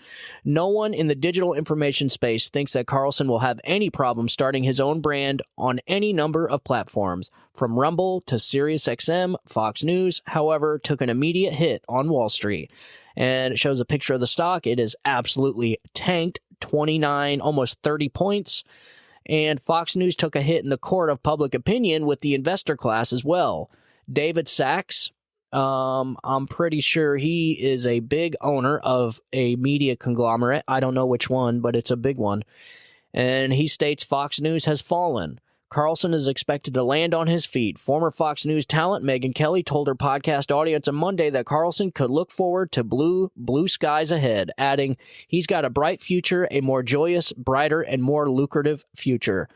No one in the digital information space thinks that Carlson will have any problem starting his own brand on any number of platforms. From Rumble to SiriusXM, Fox News, however, took an immediate hit on Wall Street. And it shows a picture of the stock. It is absolutely tanked, 29, almost 30 points. And Fox News took a hit in the court of public opinion with the investor class as well. David Sachs, I'm pretty sure he is a big owner of a media conglomerate. I don't know which one, but it's a big one. And he states Fox News has fallen. Carlson is expected to land on his feet. Former Fox News talent Megyn Kelly told her podcast audience on Monday that Carlson could look forward to blue skies ahead, adding, he's got a bright future, a more joyous, brighter, and more lucrative future.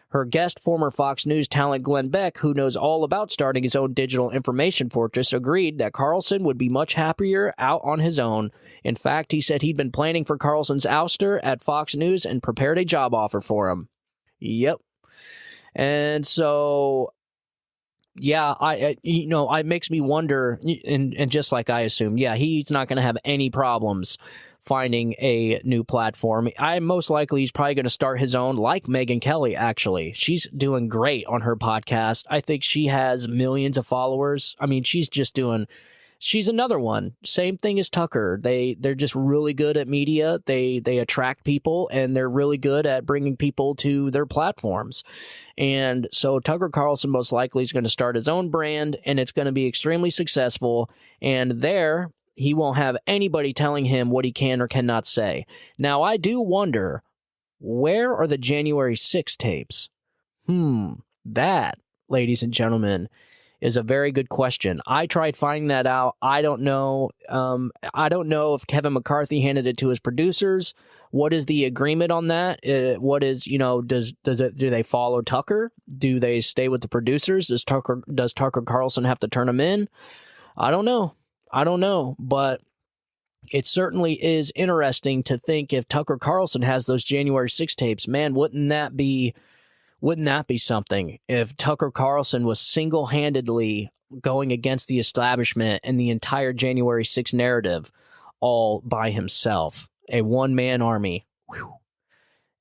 Her guest, former Fox News talent Glenn Beck, who knows all about starting his own digital information fortress, agreed that Carlson would be much happier out on his own. In fact, he said he'd been planning for Carlson's ouster at Fox News and prepared a job offer for him. Yep. And so, yeah, it makes me wonder, and just like I assumed, yeah, he's not going to have any problems finding a new platform. Most likely he's probably going to start his own, like Megyn Kelly, actually. She's doing great on her podcast. I think she has millions of followers. I mean, she's another one. Same thing as Tucker. They're just really good at media. They attract people, and they're really good at bringing people to their platforms. And so Tucker Carlson most likely is going to start his own brand, and it's going to be extremely successful. And there, he won't have anybody telling him what he can or cannot say. Now, I do wonder, where are the January 6 tapes? That, ladies and gentlemen, is a very good question. I tried finding that out. I don't know. I don't know if Kevin McCarthy handed it to his producers. What is the agreement on that? What is, do they follow Tucker? Do they stay with the producers? Does Tucker Carlson have to turn them in? I don't know. But it certainly is interesting to think if Tucker Carlson has those January 6 tapes, man, wouldn't that be something if Tucker Carlson was single-handedly going against the establishment and the entire January 6 narrative all by himself, a one-man army. Whew.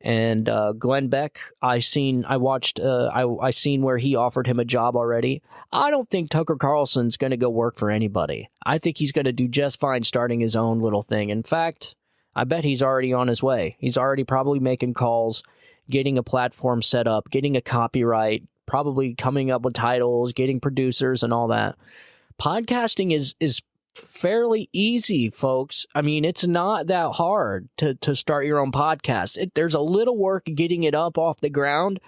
And Glenn Beck, I seen where he offered him a job already. I don't think Tucker Carlson's going to go work for anybody. I think he's going to do just fine starting his own little thing. In fact, I bet he's already on his way. He's already probably making calls, getting a platform set up, getting a copyright, probably coming up with titles, getting producers and all that. Podcasting is fairly easy, folks. I mean, it's not that hard to start your own podcast. There's a little work getting it up off the ground.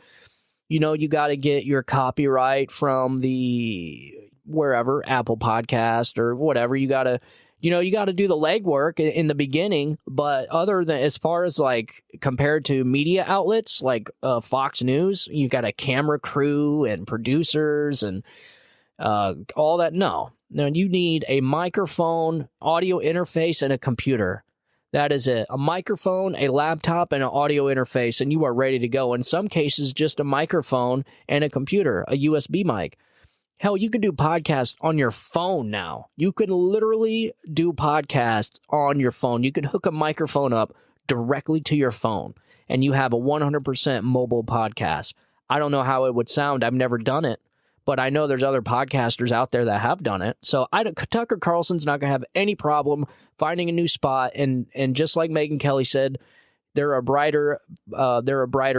You got to get your copyright from the wherever, Apple Podcast or whatever. You got to do the legwork in the beginning, but other than as far as like compared to media outlets like Fox News, you got a camera crew and producers and all that. No, you need a microphone, audio interface, and a computer. That is it. A microphone, a laptop, and an audio interface, and you are ready to go. In some cases, just a microphone and a computer, a USB mic. Hell, you can do podcasts on your phone now. You can literally do podcasts on your phone. You can hook a microphone up directly to your phone, and you have a 100% mobile podcast. I don't know how it would sound. I've never done it, but I know there's other podcasters out there that have done it. So Tucker Carlson's not going to have any problem finding a new spot. And just like Megyn Kelly said, there are brighter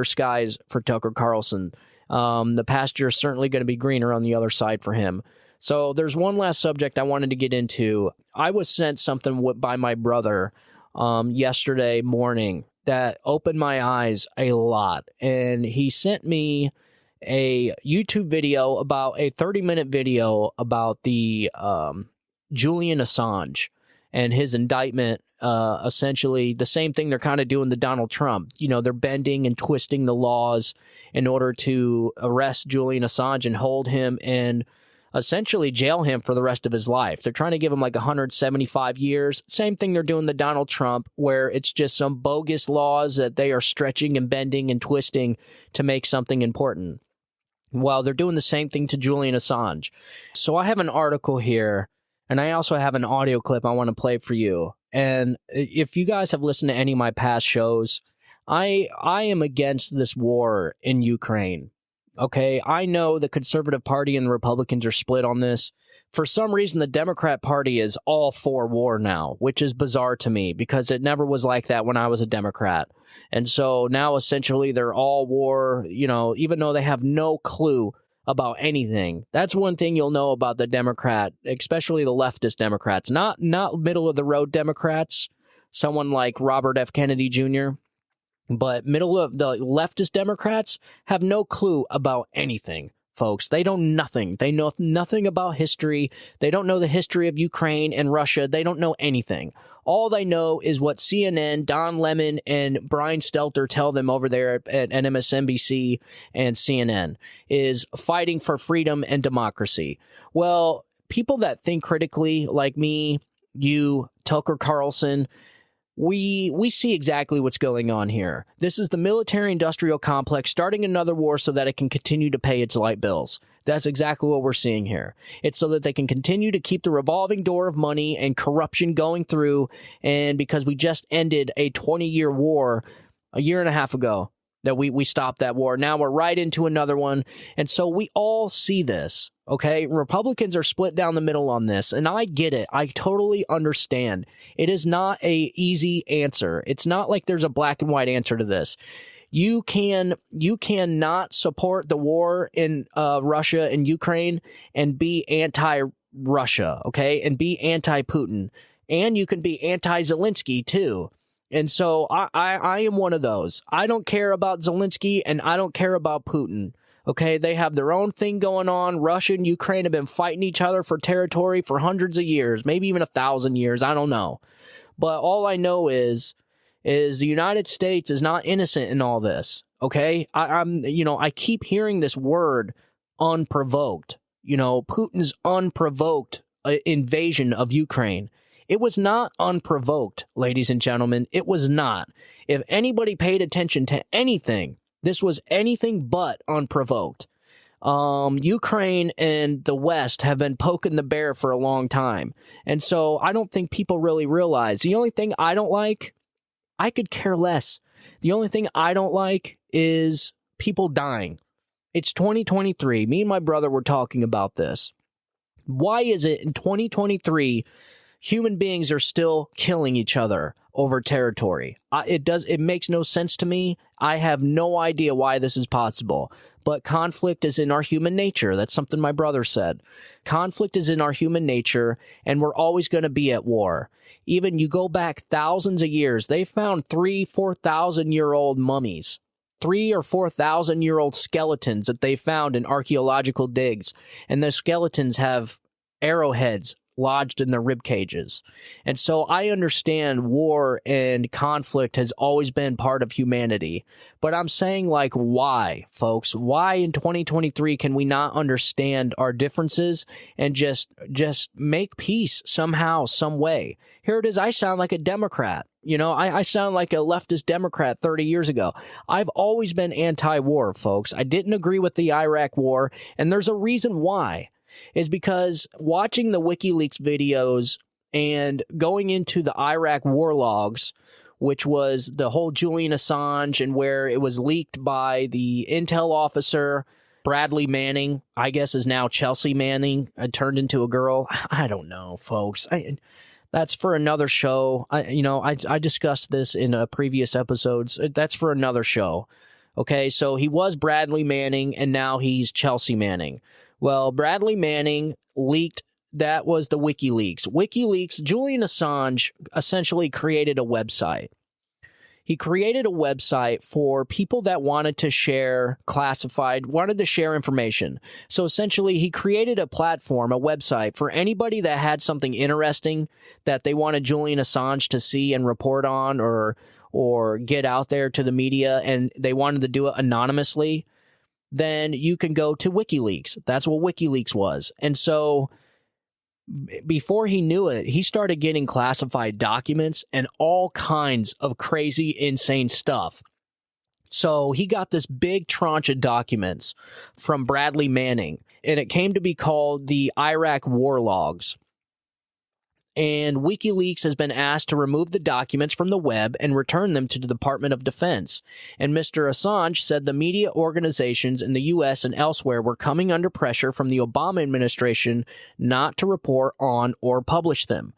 skies for Tucker Carlson. The pasture is certainly going to be greener on the other side for him. So there's one last subject I wanted to get into. I was sent something by my brother yesterday morning that opened my eyes a lot. And he sent me a YouTube video, about a 30-minute video about the Julian Assange and his indictment. Essentially the same thing they're kind of doing to Donald Trump. They're bending and twisting the laws in order to arrest Julian Assange and hold him in essentially jail him for the rest of his life. They're trying to give him like 175 years. Same thing they're doing to Donald Trump, where it's just some bogus laws that they are stretching and bending and twisting to make something important. Well, they're doing the same thing to Julian Assange. So I have an article here, and I also have an audio clip I want to play for you. And if you guys have listened to any of my past shows, I am against this war in Ukraine. Okay, I know the Conservative Party and the Republicans are split on this. For some reason, the Democrat Party is all for war now, which is bizarre to me because it never was like that when I was a Democrat. And so now essentially they're all war, you know, even though they have no clue about anything. That's one thing you'll know about the Democrat, especially the leftist Democrats, not middle of the road Democrats, someone like Robert F. Kennedy Jr., but middle of the leftist Democrats have no clue about anything, folks. They know nothing. They know nothing about history. They don't know the history of Ukraine and Russia. They don't know anything. All they know is what CNN, Don Lemon, and Brian Stelter tell them over there at MSNBC and CNN is fighting for freedom and democracy. Well, people that think critically, like me, you, Tucker Carlson, we see exactly what's going on here. This is the military-industrial complex starting another war so that it can continue to pay its light bills. That's exactly what we're seeing here. It's so that they can continue to keep the revolving door of money and corruption going through, and because we just ended a 20-year war a year and a half ago, that we stopped that war. Now we're right into another one. And so we all see this, okay? Republicans are split down the middle on this, and I get it. I totally understand. It is not a easy answer. It's not like there's a black and white answer to this. You cannot support the war in Russia and Ukraine and be anti-Russia, okay? And be anti-Putin. And you can be anti-Zelensky too. And so I am one of those. I don't care about Zelensky and I don't care about Putin. Okay, they have their own thing going on. Russia and Ukraine have been fighting each other for territory for hundreds of years, maybe even 1,000 years. I don't know. But all I know is the United States is not innocent in all this. Okay, I keep hearing this word unprovoked. You know, Putin's unprovoked invasion of Ukraine. It was not unprovoked, ladies and gentlemen. It was not. If anybody paid attention to anything, this was anything but unprovoked. Ukraine and the West have been poking the bear for a long time. And so I don't think people really realize. The only thing I don't like, I could care less. The only thing I don't like is people dying. It's 2023. Me and my brother were talking about this. Why is it in 2023 human beings are still killing each other over territory? It makes no sense to me. I have no idea why this is possible. But conflict is in our human nature. That's something my brother said. Conflict is in our human nature, and we're always going to be at war. Even you go back thousands of years, they found 4,000-year-old mummies, 3,000 or 4,000-year-old skeletons that they found in archaeological digs. And those skeletons have arrowheads lodged in their rib cages. And so I understand war and conflict has always been part of humanity. But I'm saying, like, why, folks? Why in 2023 can we not understand our differences and just make peace somehow, some way? Here it is. I sound like a Democrat. You know, I sound like a leftist Democrat 30 years ago. I've always been anti-war, folks. I didn't agree with the Iraq war, and there's a reason why. Is because watching the WikiLeaks videos and going into the Iraq war logs, which was the whole Julian Assange and where it was leaked by the intel officer, Bradley Manning, I guess is now Chelsea Manning, turned into a girl. I don't know, folks. That's for another show. I discussed this in previous episodes. That's for another show. Okay, so he was Bradley Manning and now he's Chelsea Manning. Well, Bradley Manning leaked, that was the WikiLeaks. WikiLeaks, Julian Assange essentially created a website. He created a website for people that wanted to share wanted to share information. So essentially, he created a platform, a website, for anybody that had something interesting that they wanted Julian Assange to see and report on or get out there to the media, and they wanted to do it anonymously. then you can go to WikiLeaks. That's what WikiLeaks was. And so before he knew it, he started getting classified documents and all kinds of crazy, insane stuff. So he got this big tranche of documents from Bradley Manning, and it came to be called the Iraq War Logs. And WikiLeaks has been asked to remove the documents from the web and return them to the Department of Defense. And Mr. Assange said the media organizations in the U.S. and elsewhere were coming under pressure from the Obama administration not to report on or publish them.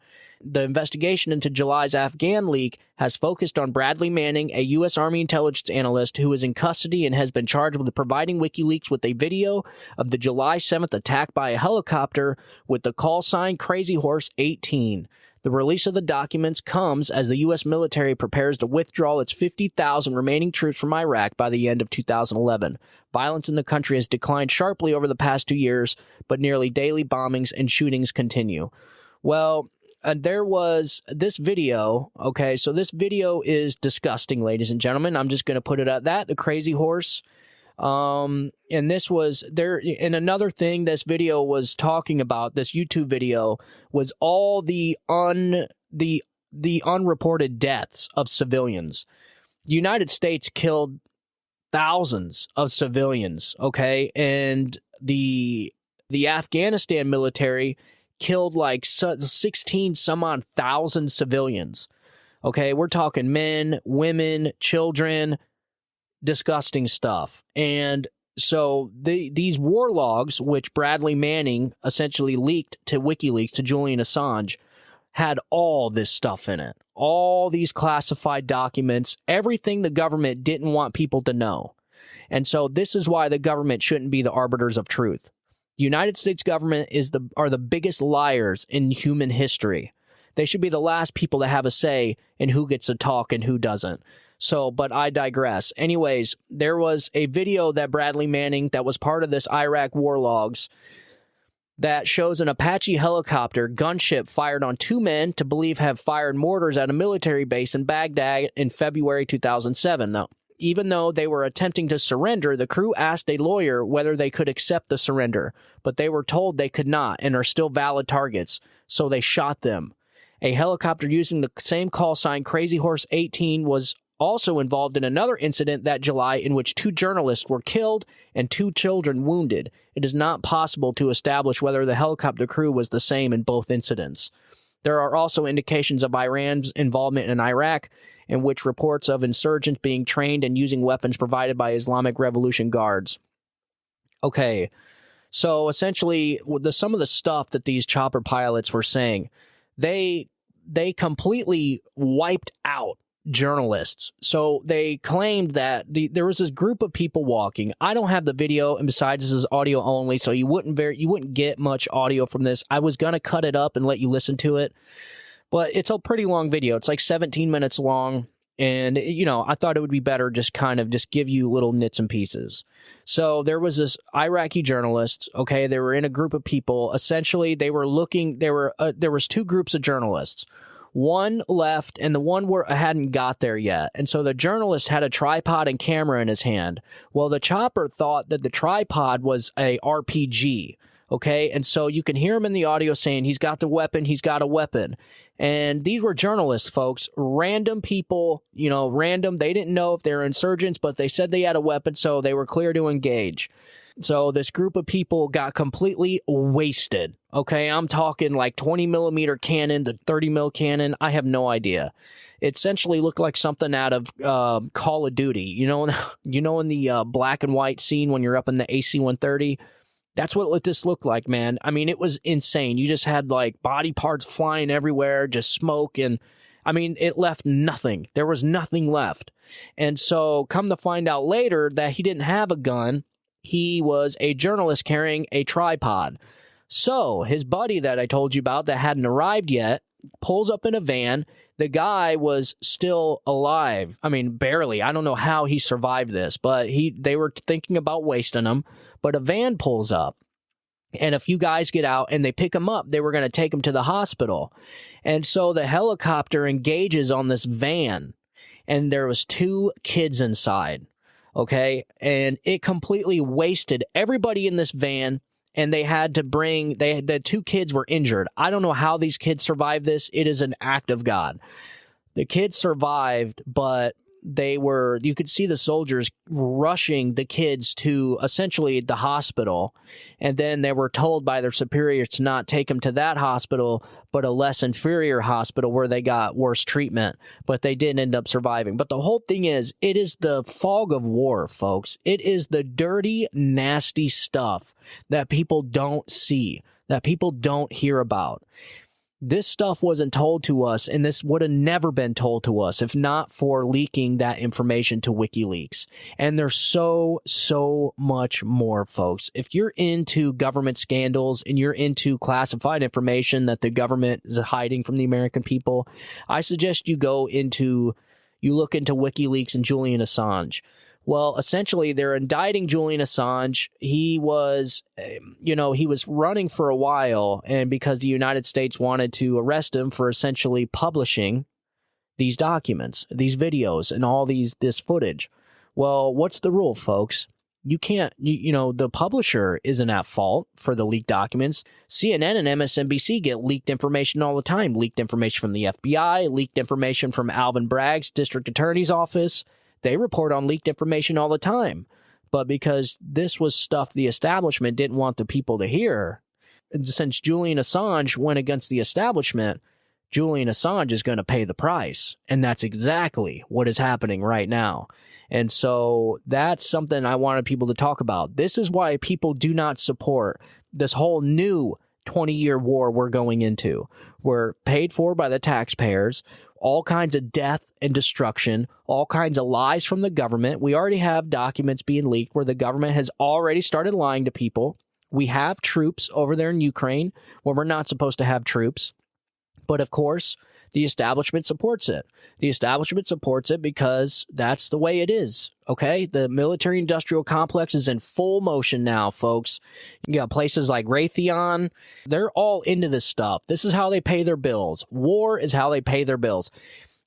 The investigation into July's Afghan leak has focused on Bradley Manning, a U.S. Army intelligence analyst who is in custody and has been charged with providing WikiLeaks with a video of the July 7th attack by a helicopter with the call sign Crazy Horse 18. The release of the documents comes as the U.S. military prepares to withdraw its 50,000 remaining troops from Iraq by the end of 2011. Violence in the country has declined sharply over the past 2 years, but nearly daily bombings and shootings continue. Well, there was this video, okay, so this video is disgusting, ladies and gentlemen. I'm just going to put it at that, the Crazy Horse. And this was there, and another thing this video was talking about, this YouTube video, was all the unreported deaths of civilians. The United States killed thousands of civilians, okay, and the Afghanistan military killed like 16 some odd thousand civilians. Okay, we're talking men, women, children, disgusting stuff. And so these war logs, which Bradley Manning essentially leaked to WikiLeaks, to Julian Assange, had all this stuff in it. All these classified documents, everything the government didn't want people to know. And so this is why the government shouldn't be the arbiters of truth. The United States government are the biggest liars in human history. They should be the last people to have a say in who gets to talk and who doesn't. So, but I digress. Anyways, there was a video that Bradley Manning, that was part of this Iraq war logs, that shows an Apache helicopter gunship fired on two men to believe have fired mortars at a military base in Baghdad in February 2007. Though, even though they were attempting to surrender, the crew asked a lawyer whether they could accept the surrender, but they were told they could not and are still valid targets, so they shot them. A helicopter using the same call sign Crazy Horse 18 was also involved in another incident that July in which 2 journalists were killed and 2 children wounded. It is not possible to establish whether the helicopter crew was the same in both incidents. There are also indications of Iran's involvement in Iraq, in which reports of insurgents being trained and using weapons provided by Islamic Revolution Guards. Okay, so essentially, some of the stuff that these chopper pilots were saying, they completely wiped out journalists. So they claimed that there was this group of people walking. I don't have the video, and besides, this is audio only, so you wouldn't get much audio from this. I was gonna cut it up and let you listen to it, but it's a pretty long video. It's like 17 minutes long, and I thought it would be better just give you little nits and pieces. So there was this Iraqi journalist. Okay, they were in a group of people. Essentially, they were looking. There was 2 groups of journalists. One left, and the one hadn't got there yet. And so the journalist had a tripod and camera in his hand. Well, the chopper thought that the tripod was a RPG. Okay, and so you can hear him in the audio saying, he's got the weapon, he's got a weapon. And these were journalists, folks, random people, random. They didn't know if they were insurgents, but they said they had a weapon, so they were clear to engage. So this group of people got completely wasted. Okay, I'm talking like 20 millimeter cannon to 30 mil cannon. I have no idea. It essentially looked like something out of Call of Duty. In the black and white scene when you're up in the AC-130. That's what this looked like, man. I mean, it was insane. You just had like body parts flying everywhere, just smoke, and I mean, it left nothing. There was nothing left. And so come to find out later that he didn't have a gun. He was a journalist carrying a tripod. So his buddy that I told you about that hadn't arrived yet pulls up in a van. The guy was still alive. I mean, barely. I don't know how he survived this, but they were thinking about wasting him. But a van pulls up, and a few guys get out, and they pick him up. They were going to take him to the hospital. And so the helicopter engages on this van, and there was 2 kids inside. okay? And it completely wasted everybody in this van, and they had to bring, the 2 kids were injured. I don't know how these kids survived this. It is an act of God. The kids survived, but you could see the soldiers rushing the kids to essentially the hospital. And then they were told by their superiors to not take them to that hospital, but a less inferior hospital where they got worse treatment. But they didn't end up surviving. But the whole thing is, it is the fog of war, folks. It is the dirty, nasty stuff that people don't see, that people don't hear about. This stuff wasn't told to us, and this would have never been told to us if not for leaking that information to WikiLeaks. And there's so much more, folks. If you're into government scandals and you're into classified information that the government is hiding from the American people, I suggest you look into WikiLeaks and Julian Assange. Well, essentially, they're indicting Julian Assange. He was running for a while, and because the United States wanted to arrest him for essentially publishing these documents, these videos, and all this footage. Well, what's the rule, folks? You can't, the publisher isn't at fault for the leaked documents. CNN and MSNBC get leaked information all the time. Leaked information from the FBI, leaked information from Alvin Bragg's district attorney's office. They report on leaked information all the time. But because this was stuff the establishment didn't want the people to hear, since Julian Assange went against the establishment, Julian Assange is going to pay the price. And that's exactly what is happening right now. And so that's something I wanted people to talk about. This is why people do not support this whole new 20-year war we're going into. We're paid for by the taxpayers. All kinds of death and destruction, all kinds of lies from the government. We already have documents being leaked where the government has already started lying to people. We have troops over there in Ukraine where we're not supposed to have troops. But of course, the establishment supports it. The establishment supports it because that's the way it is. Okay, the military-industrial complex is in full motion now, folks. You got places like Raytheon. They're all into this stuff. This is how they pay their bills. War is how they pay their bills.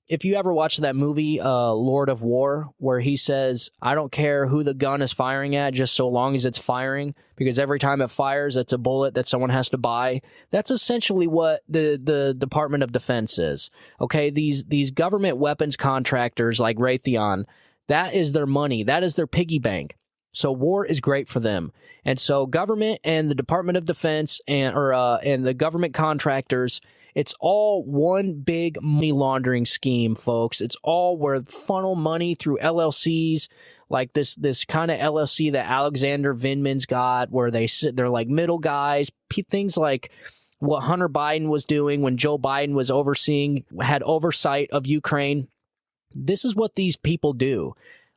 If you ever watched that movie, Lord of War, where he says, I don't care who the gun is firing at, just so long as it's firing, because every time it fires, it's a bullet that someone has to buy. That's essentially what the Department of Defense is. Okay, these government weapons contractors like Raytheon, that is their money. That is their piggy bank. So war is great for them. And so government and the Department of Defense and the government contractors, it's all one big money laundering scheme, folks. It's all where funnel money through LLCs, like this kind of LLC that Alexander Vindman's got, where they're like middle guys, things like what Hunter Biden was doing when Joe Biden was had oversight of Ukraine. This is what these people do.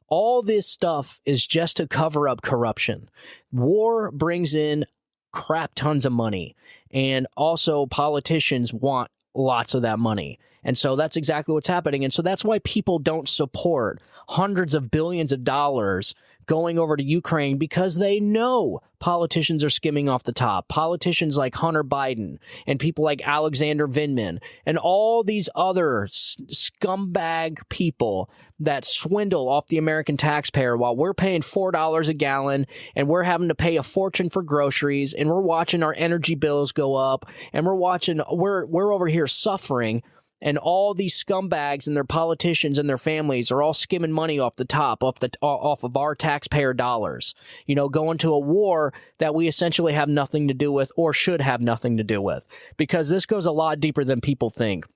All this stuff is just to cover up corruption. War brings in crap tons of money. And also politicians want lots of that money. And so that's exactly what's happening. And so that's why people don't support hundreds of billions of dollars going over to Ukraine, because they know politicians are skimming off the top. Politicians like Hunter Biden and people like Alexander Vindman and all these other scumbag people that swindle off the American taxpayer while we're paying $4 a gallon and we're having to pay a fortune for groceries and we're watching our energy bills go up and we're over here suffering. And all these scumbags and their politicians and their families are all skimming money off the top, off of our taxpayer dollars, going to a war that we essentially have nothing to do with or should have nothing to do with, because this goes a lot deeper than people think.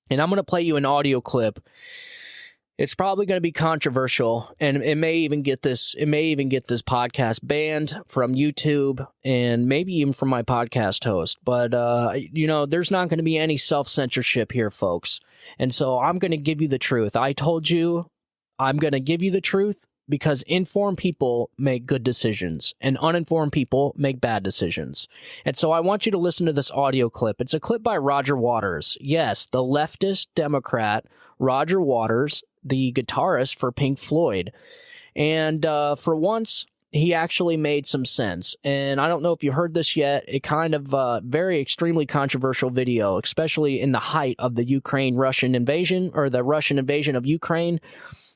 And I'm going to play you an audio clip. It's probably going to be controversial, and it may even get this podcast banned from YouTube and maybe even from my podcast host. But there's not going to be any self-censorship here, folks. And so I'm going to give you the truth. I told you I'm going to give you the truth because informed people make good decisions and uninformed people make bad decisions. And so I want you to listen to this audio clip. It's a clip by Roger Waters. Yes, the leftist Democrat Roger Waters, the guitarist for Pink Floyd. And for once, he actually made some sense. And I don't know if you heard this yet. It kind of very extremely controversial video, especially in the height of the Russian invasion of Ukraine.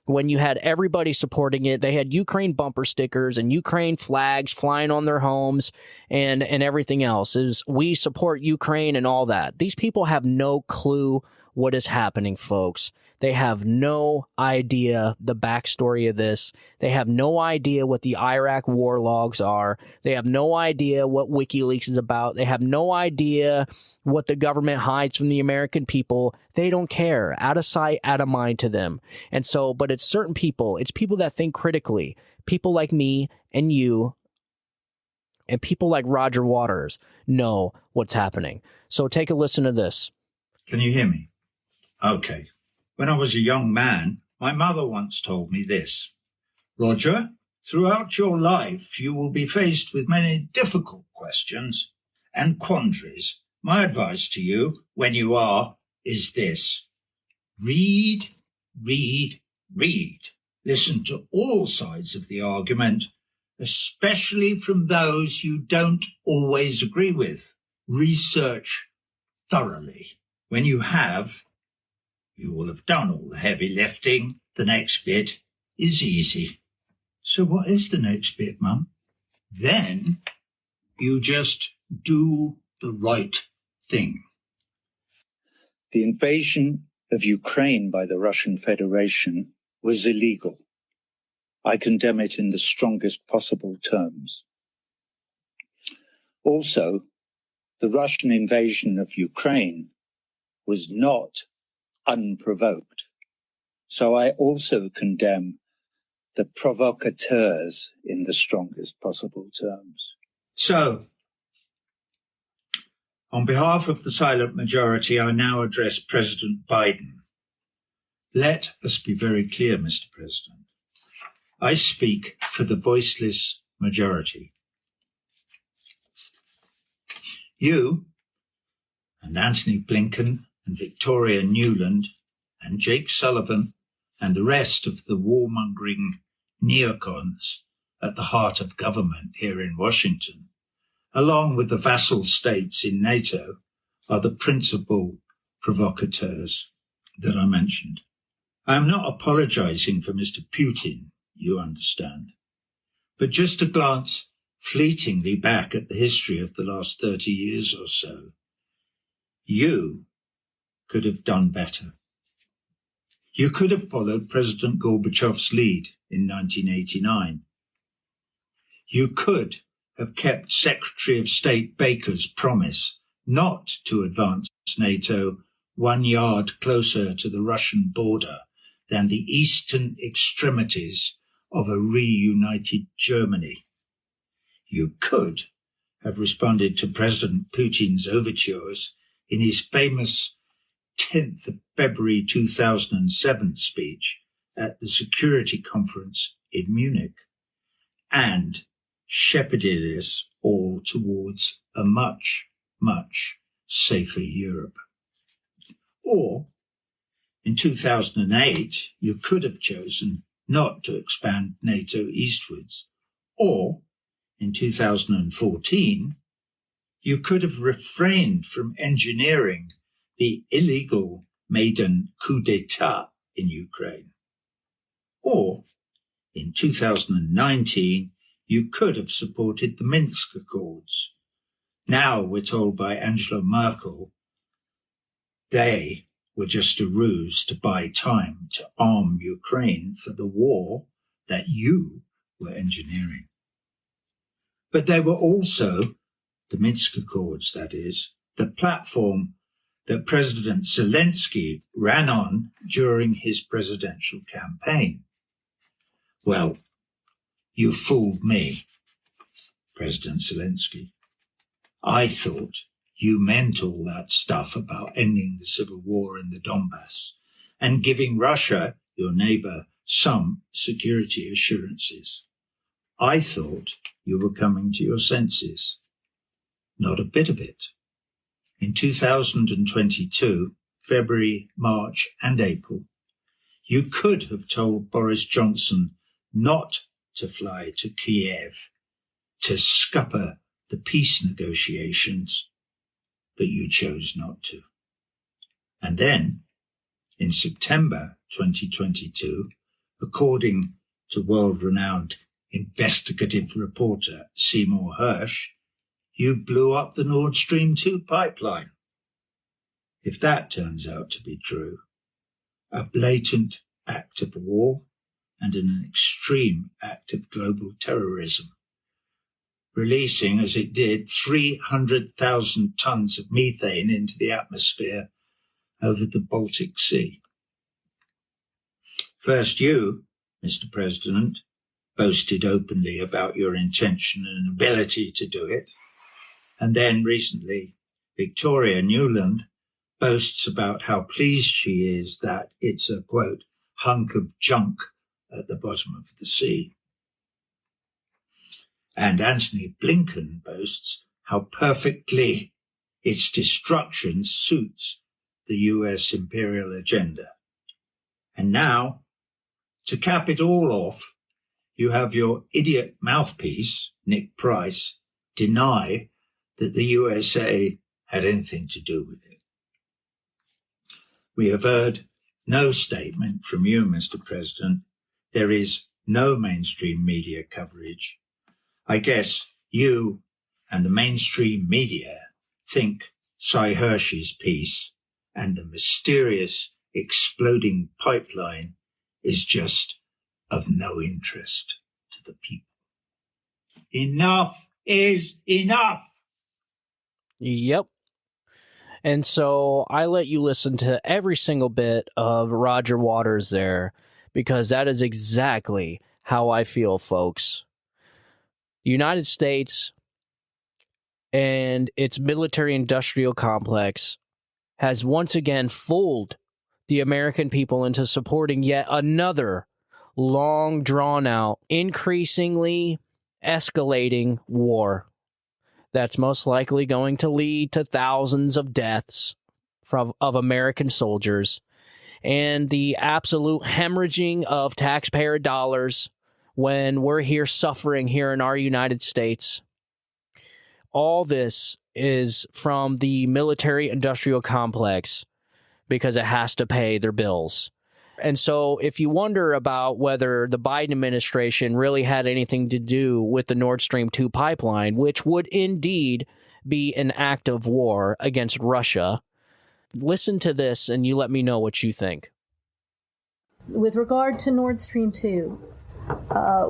when you had everybody supporting it. They had Ukraine bumper stickers and Ukraine flags flying on their homes and everything else. Is we support Ukraine and all that. These people have no clue what is happening, folks. They have no idea the backstory of this. They have no idea what the Iraq war logs are. They have no idea what WikiLeaks is about. They have no idea what the government hides from the American people. They don't care. Out of sight, out of mind to them. And so, but it's certain people. It's people that think critically. People like me and you and people like Roger Waters know what's happening. So take a listen to this.
Can you hear me? Okay. When I was a young man, my mother once told me this: Roger, throughout your life, you will be faced with many difficult questions and quandaries. My advice to you, when you are, is this: read, read, read. Listen to all sides of the argument, especially from those you don't always agree with. Research thoroughly. When you have, you will have done all the heavy lifting. The next bit is easy. So what is the next bit, Mum? Then you just do the right thing.
The invasion of Ukraine by the Russian Federation was illegal. I condemn it in the strongest possible terms. Also, the Russian invasion of Ukraine was not unprovoked. So I also condemn the provocateurs in the strongest possible terms.
So, on behalf of the silent majority, I now address President Biden. Let us be very clear, Mr. President. I speak for the voiceless majority. You and Antony Blinken and Victoria Nuland and Jake Sullivan and the rest of the warmongering neocons at the heart of government here in Washington, along with the vassal states in NATO, are the principal provocateurs that I mentioned. I am not apologizing for Mr. Putin, you understand, but just to glance fleetingly back at the history of the last 30 years or so, you could have done better. You could have followed President Gorbachev's lead in 1989. You could have kept Secretary of State Baker's promise not to advance NATO 1 yard closer to the Russian border than the eastern extremities of a reunited Germany. You could have responded to President Putin's overtures in his famous 10th of February 2007 speech at the Security Conference in Munich, and shepherded us all towards a much, much safer Europe. Or, in 2008, you could have chosen not to expand NATO eastwards. Or, in 2014, you could have refrained from engineering the illegal maiden coup d'etat in Ukraine. Or, in 2019, you could have supported the Minsk Accords. Now we're told by Angela Merkel they were just a ruse to buy time to arm Ukraine for the war that you were engineering. But they were also, the Minsk Accords, that is, the platform that President Zelensky ran on during his presidential campaign. Well, you fooled me, President Zelensky. I thought you meant all that stuff about ending the civil war in the Donbass and giving Russia, your neighbor, some security assurances. I thought you were coming to your senses. Not a bit of it. In 2022, February, March, and April, you could have told Boris Johnson not to fly to Kiev to scupper the peace negotiations, but you chose not to. And then, in September 2022, according to world-renowned investigative reporter Seymour Hersh, you blew up the Nord Stream 2 pipeline. If that turns out to be true, a blatant act of war and an extreme act of global terrorism, releasing, as it did, 300,000 tons of methane into the atmosphere over the Baltic Sea. First, you, Mr. President, boasted openly about your intention and ability to do it. And then recently, Victoria Nuland boasts about how pleased she is that it's a, quote, hunk of junk at the bottom of the sea. And Antony Blinken boasts how perfectly its destruction suits the US imperial agenda. And now, to cap it all off, you have your idiot mouthpiece, Nick Price, deny that the USA had anything to do with it. We have heard no statement from you, Mr. President. There is no mainstream media coverage. I guess you and the mainstream media think Cy Hersh's piece and the mysterious exploding pipeline is just of no interest to the people. Enough is enough.
Yep. And so I let you listen to every single bit of Roger Waters there, because that is exactly how I feel, folks. The United States and its military-industrial complex has once again fooled the American people into supporting yet another long, drawn-out, increasingly escalating war that's most likely going to lead to thousands of deaths of American soldiers and the absolute hemorrhaging of taxpayer dollars when we're here suffering here in our United States. All this is from the military-industrial complex because it has to pay their bills. And so if you wonder about whether the Biden administration really had anything to do with the Nord Stream 2 pipeline, which would indeed be an act of war against Russia, listen to this and you let me know what you think.
With regard to Nord Stream 2,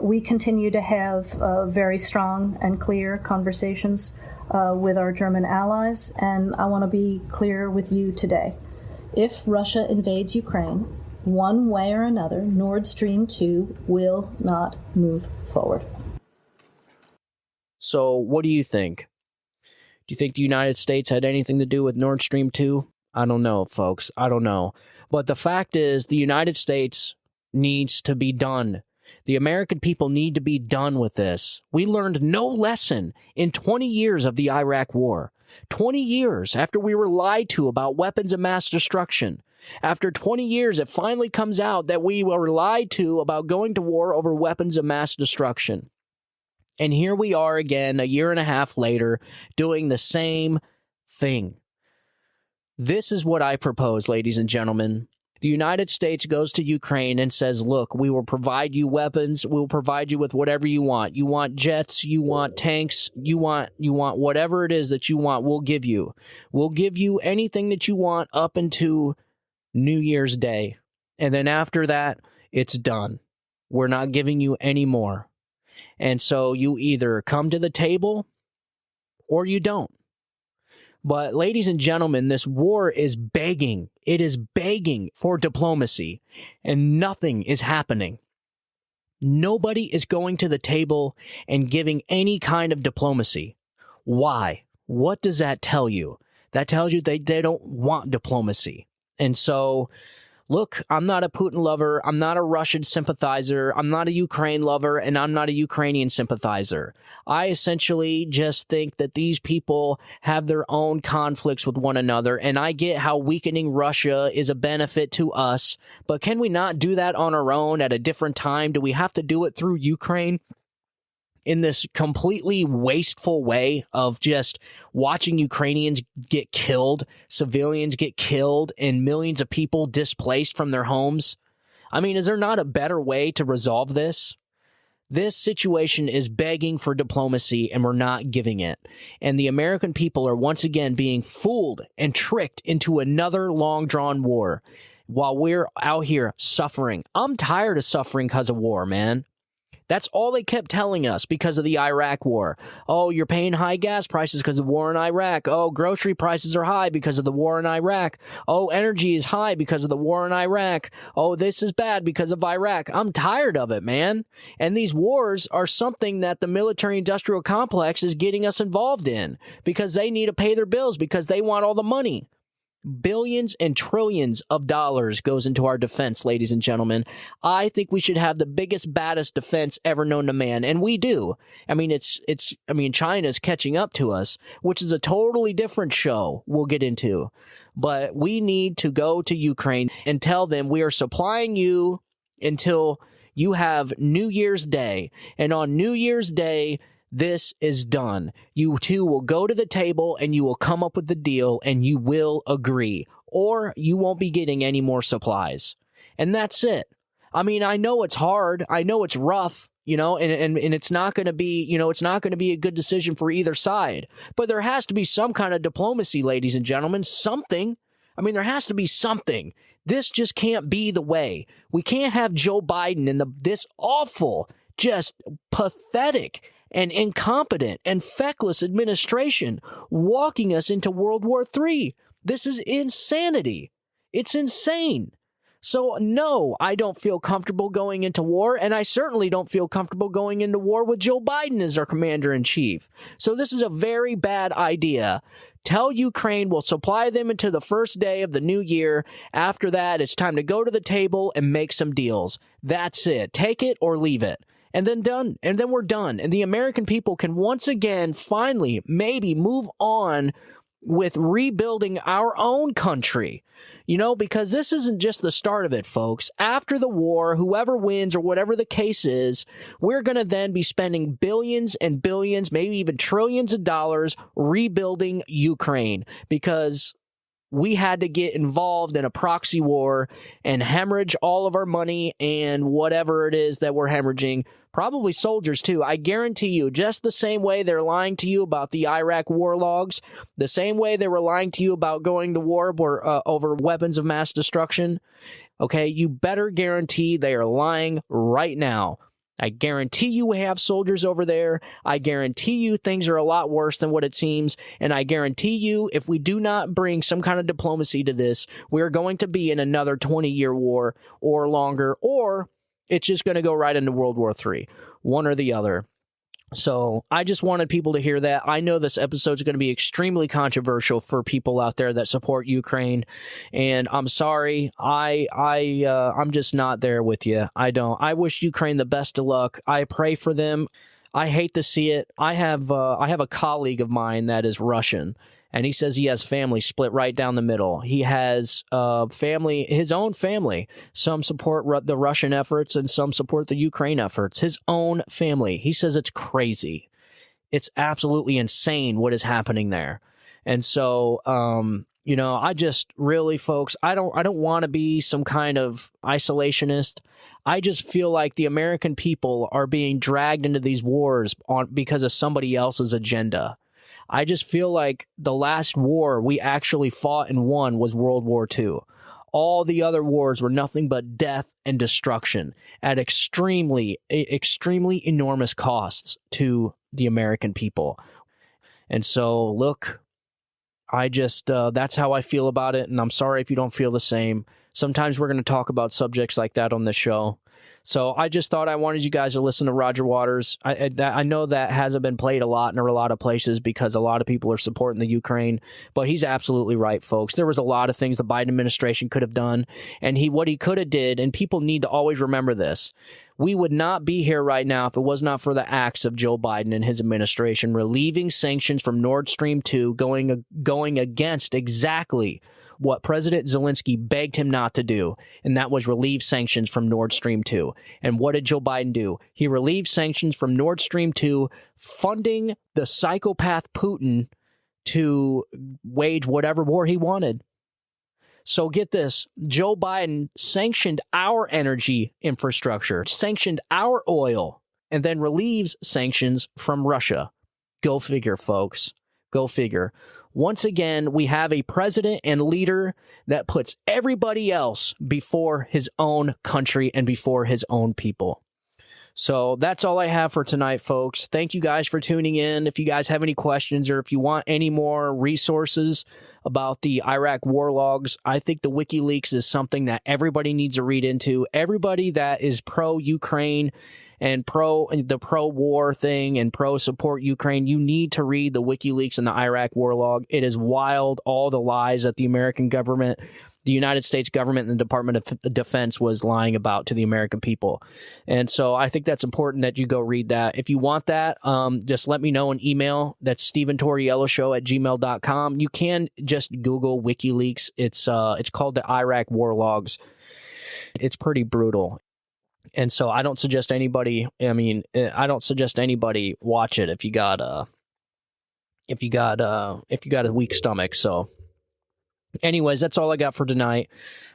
we continue to have very strong and clear conversations with our German allies, and I want to be clear with you today. If Russia invades Ukraine, one way or another, Nord Stream 2 will not move forward.
So what do you think? Do you think the United States had anything to do with Nord Stream 2? I don't know, folks. I don't know. But the fact is, the United States needs to be done. The American people need to be done with this. We learned no lesson in 20 years of the Iraq War. 20 years after we were lied to about weapons of mass destruction. After 20 years, it finally comes out that we were lied to about going to war over weapons of mass destruction. And here we are again, a year and a half later, doing the same thing. This is what I propose, ladies and gentlemen. The United States goes to Ukraine and says, look, we will provide you weapons. We'll provide you with whatever you want. You want jets, you want tanks, you want whatever it is that you want, we'll give you. We'll give you anything that you want up into New Year's Day. And then after that, it's done. We're not giving you any more. And so you either come to the table or you don't. But ladies and gentlemen, this war is begging. It is begging for diplomacy, and nothing is happening. Nobody is going to the table and giving any kind of diplomacy. Why? What does that tell you? That tells you they don't want diplomacy. And so, look, I'm not a Putin lover. I'm not a Russian sympathizer. I'm not a Ukraine lover, and I'm not a Ukrainian sympathizer. I essentially just think that these people have their own conflicts with one another, and I get how weakening Russia is a benefit to us, but can we not do that on our own at a different time? Do we have to do it through Ukraine? In this completely wasteful way of just watching Ukrainians get killed, civilians get killed, and millions of people displaced from their homes. I mean, is there not a better way to resolve this? This situation is begging for diplomacy, and we're not giving it. And the American people are once again being fooled and tricked into another long-drawn war while we're out here suffering. I'm tired of suffering because of war, man. That's all they kept telling us because of the Iraq war. Oh, you're paying high gas prices because of the war in Iraq. Oh, grocery prices are high because of the war in Iraq. Oh, energy is high because of the war in Iraq. Oh, this is bad because of Iraq. I'm tired of it, man. And these wars are something that the military-industrial complex is getting us involved in because they need to pay their bills because they want all the money. Billions and trillions of dollars goes into our defense, ladies and gentlemen. I think we should have the biggest, baddest defense ever known to man, and we do. I mean, China's catching up to us, which is a totally different show we'll get into. But we need to go to Ukraine and tell them we are supplying you until you have New Year's Day, and on New Year's Day, this is done. You two will go to the table and you will come up with the deal and you will agree, or you won't be getting any more supplies. And that's it. I mean, I know it's hard. I know it's rough, and it's not going to be, it's not going to be a good decision for either side. But there has to be some kind of diplomacy, ladies and gentlemen, something. I mean, there has to be something. This just can't be the way. We can't have Joe Biden and this awful, just pathetic and incompetent and feckless administration walking us into World War III. This is insanity. It's insane. So, no, I don't feel comfortable going into war, and I certainly don't feel comfortable going into war with Joe Biden as our commander-in-chief. So this is a very bad idea. Tell Ukraine we'll supply them until the first day of the new year. After that, it's time to go to the table and make some deals. That's it. Take it or leave it. And then done. And then we're done. And the American people can once again, finally, maybe move on with rebuilding our own country. Because this isn't just the start of it, folks. After the war, whoever wins or whatever the case is, we're going to then be spending billions and billions, maybe even trillions of dollars rebuilding Ukraine because we had to get involved in a proxy war and hemorrhage all of our money and whatever it is that we're hemorrhaging. Probably soldiers, too. I guarantee you, just the same way they're lying to you about the Iraq war logs, the same way they were lying to you about going to war over weapons of mass destruction, okay, you better guarantee they are lying right now. I guarantee you we have soldiers over there. I guarantee you things are a lot worse than what it seems. And I guarantee you if we do not bring some kind of diplomacy to this, we're going to be in another 20-year war or longer, or it's just going to go right into World War III, one or the other. So I just wanted people to hear that. I know this episode is going to be extremely controversial for people out there that support Ukraine, and I'm sorry. I'm just not there with you. I don't. I wish Ukraine the best of luck. I pray for them. I hate to see it. I have a colleague of mine that is Russian, and he says he has family split right down the middle. He has family, his own family. Some support the Russian efforts and some support the Ukraine efforts. His own family. He says it's crazy. It's absolutely insane what is happening there. And so, I just really, folks, I don't want to be some kind of isolationist. I just feel like the American people are being dragged into these wars because of somebody else's agenda. I just feel like the last war we actually fought and won was World War II. All the other wars were nothing but death and destruction at extremely enormous costs to the American people. And so, look, I just, that's how I feel about it. And I'm sorry if you don't feel the same. Sometimes we're going to talk about subjects like that on this show. So I just thought I wanted you guys to listen to Roger Waters. I know that hasn't been played a lot in a lot of places because a lot of people are supporting the Ukraine, but he's absolutely right, folks. There was a lot of things the Biden administration could have done, and what he could have did, and people need to always remember this. We would not be here right now if it was not for the acts of Joe Biden and his administration relieving sanctions from Nord Stream 2, going against exactly what President Zelensky begged him not to do, and that was relieve sanctions from Nord Stream 2. And what did Joe Biden do? He relieved sanctions from Nord Stream 2, funding the psychopath Putin to wage whatever war he wanted. So get this, Joe Biden sanctioned our energy infrastructure, sanctioned our oil, and then relieves sanctions from Russia. Go figure, folks. Go figure. Once again, we have a president and leader that puts everybody else before his own country and before his own people. So that's all I have for tonight, folks. Thank you guys for tuning in. If you guys have any questions or if you want any more resources about the Iraq war logs, I think the WikiLeaks is something that everybody needs to read into. Everybody that is pro-Ukraine and the pro-war thing and pro-support Ukraine, you need to read the WikiLeaks and the Iraq war log. It is wild, all the lies that the American government, the United States government, and the Department of Defense was lying about to the American people. And so I think that's important that you go read that. If you want that, just let me know in email. That's StephenTorrielloShow@gmail.com. You can just Google WikiLeaks. It's called the Iraq war logs. It's pretty brutal. And so I don't suggest anybody, watch it if you got a weak stomach. So anyways, that's all I got for tonight.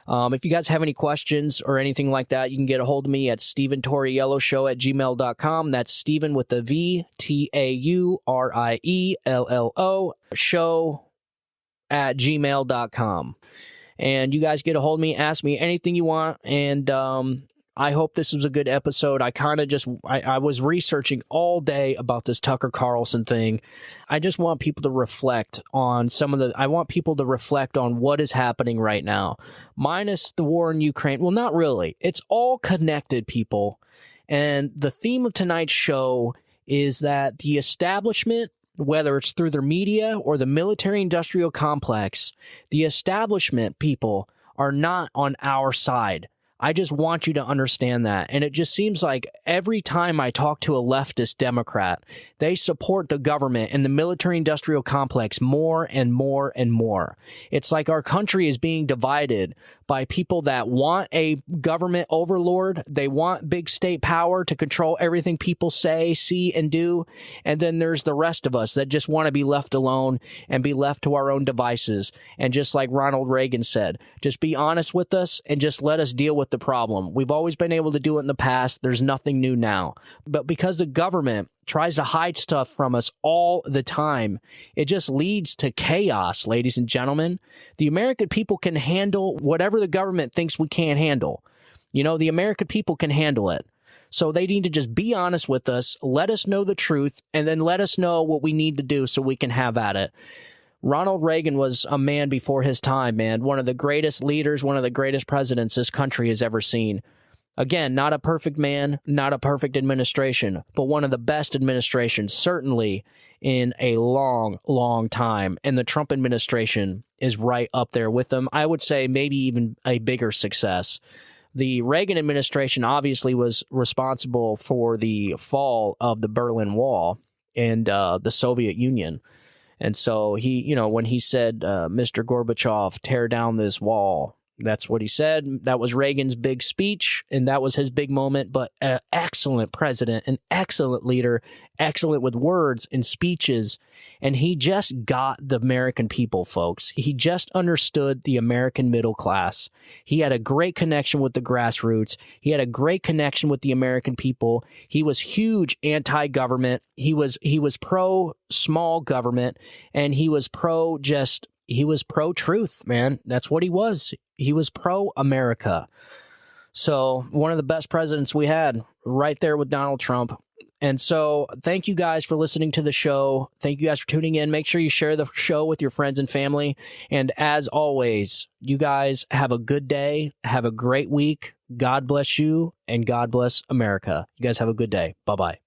If you guys have any questions or anything like that, you can get a hold of me at StephenTorrielloShow@gmail.com. That's Stephen with the V, TAURIELLO, show@gmail.com. And you guys get a hold of me, ask me anything you want, and I hope this was a good episode. I was researching all day about this Tucker Carlson thing. I just want people to reflect on I want people to reflect on what is happening right now, minus the war in Ukraine. Well, not really. It's all connected, people. And the theme of tonight's show is that the establishment, whether it's through their media or the military-industrial complex, the establishment people are not on our side. I just want you to understand that. And it just seems like every time I talk to a leftist Democrat, they support the government and the military-industrial complex more and more and more. It's like our country is being divided by people that want a government overlord. They want big state power to control everything people say, see, and do. And then there's the rest of us that just want to be left alone and be left to our own devices. And just like Ronald Reagan said, just be honest with us and just let us deal with the problem. We've always been able to do it in the past. There's nothing new now. But because the government tries to hide stuff from us all the time, it just leads to chaos, ladies and gentlemen. The American people can handle whatever the government thinks we can't handle. You know, the American people can handle it. So they need to just be honest with us, let us know the truth, and then let us know what we need to do so we can have at it. Ronald Reagan was a man before his time, man. One of the greatest leaders, one of the greatest presidents this country has ever seen. Again, not a perfect man, not a perfect administration, but one of the best administrations, certainly in a long, long time. And the Trump administration is right up there with them. I would say maybe even a bigger success. The Reagan administration obviously was responsible for the fall of the Berlin Wall and the Soviet Union. And so he, when he said, Mr. Gorbachev, tear down this wall, that's what he said. That was Reagan's big speech, and that was his big moment. But an excellent president, an excellent leader, excellent with words and speeches. And he just got the American people, folks. He just understood the American middle class. He had a great connection with the grassroots. He had a great connection with the American people. He was huge anti-government. He was pro small government, and he was pro-truth, man. That's what he was. He was pro-America. So one of the best presidents we had, right there with Donald Trump. And so thank you guys for listening to the show. Thank you guys for tuning in. Make sure you share the show with your friends and family. And as always, you guys have a good day. Have a great week. God bless you, and God bless America. You guys have a good day. Bye-bye.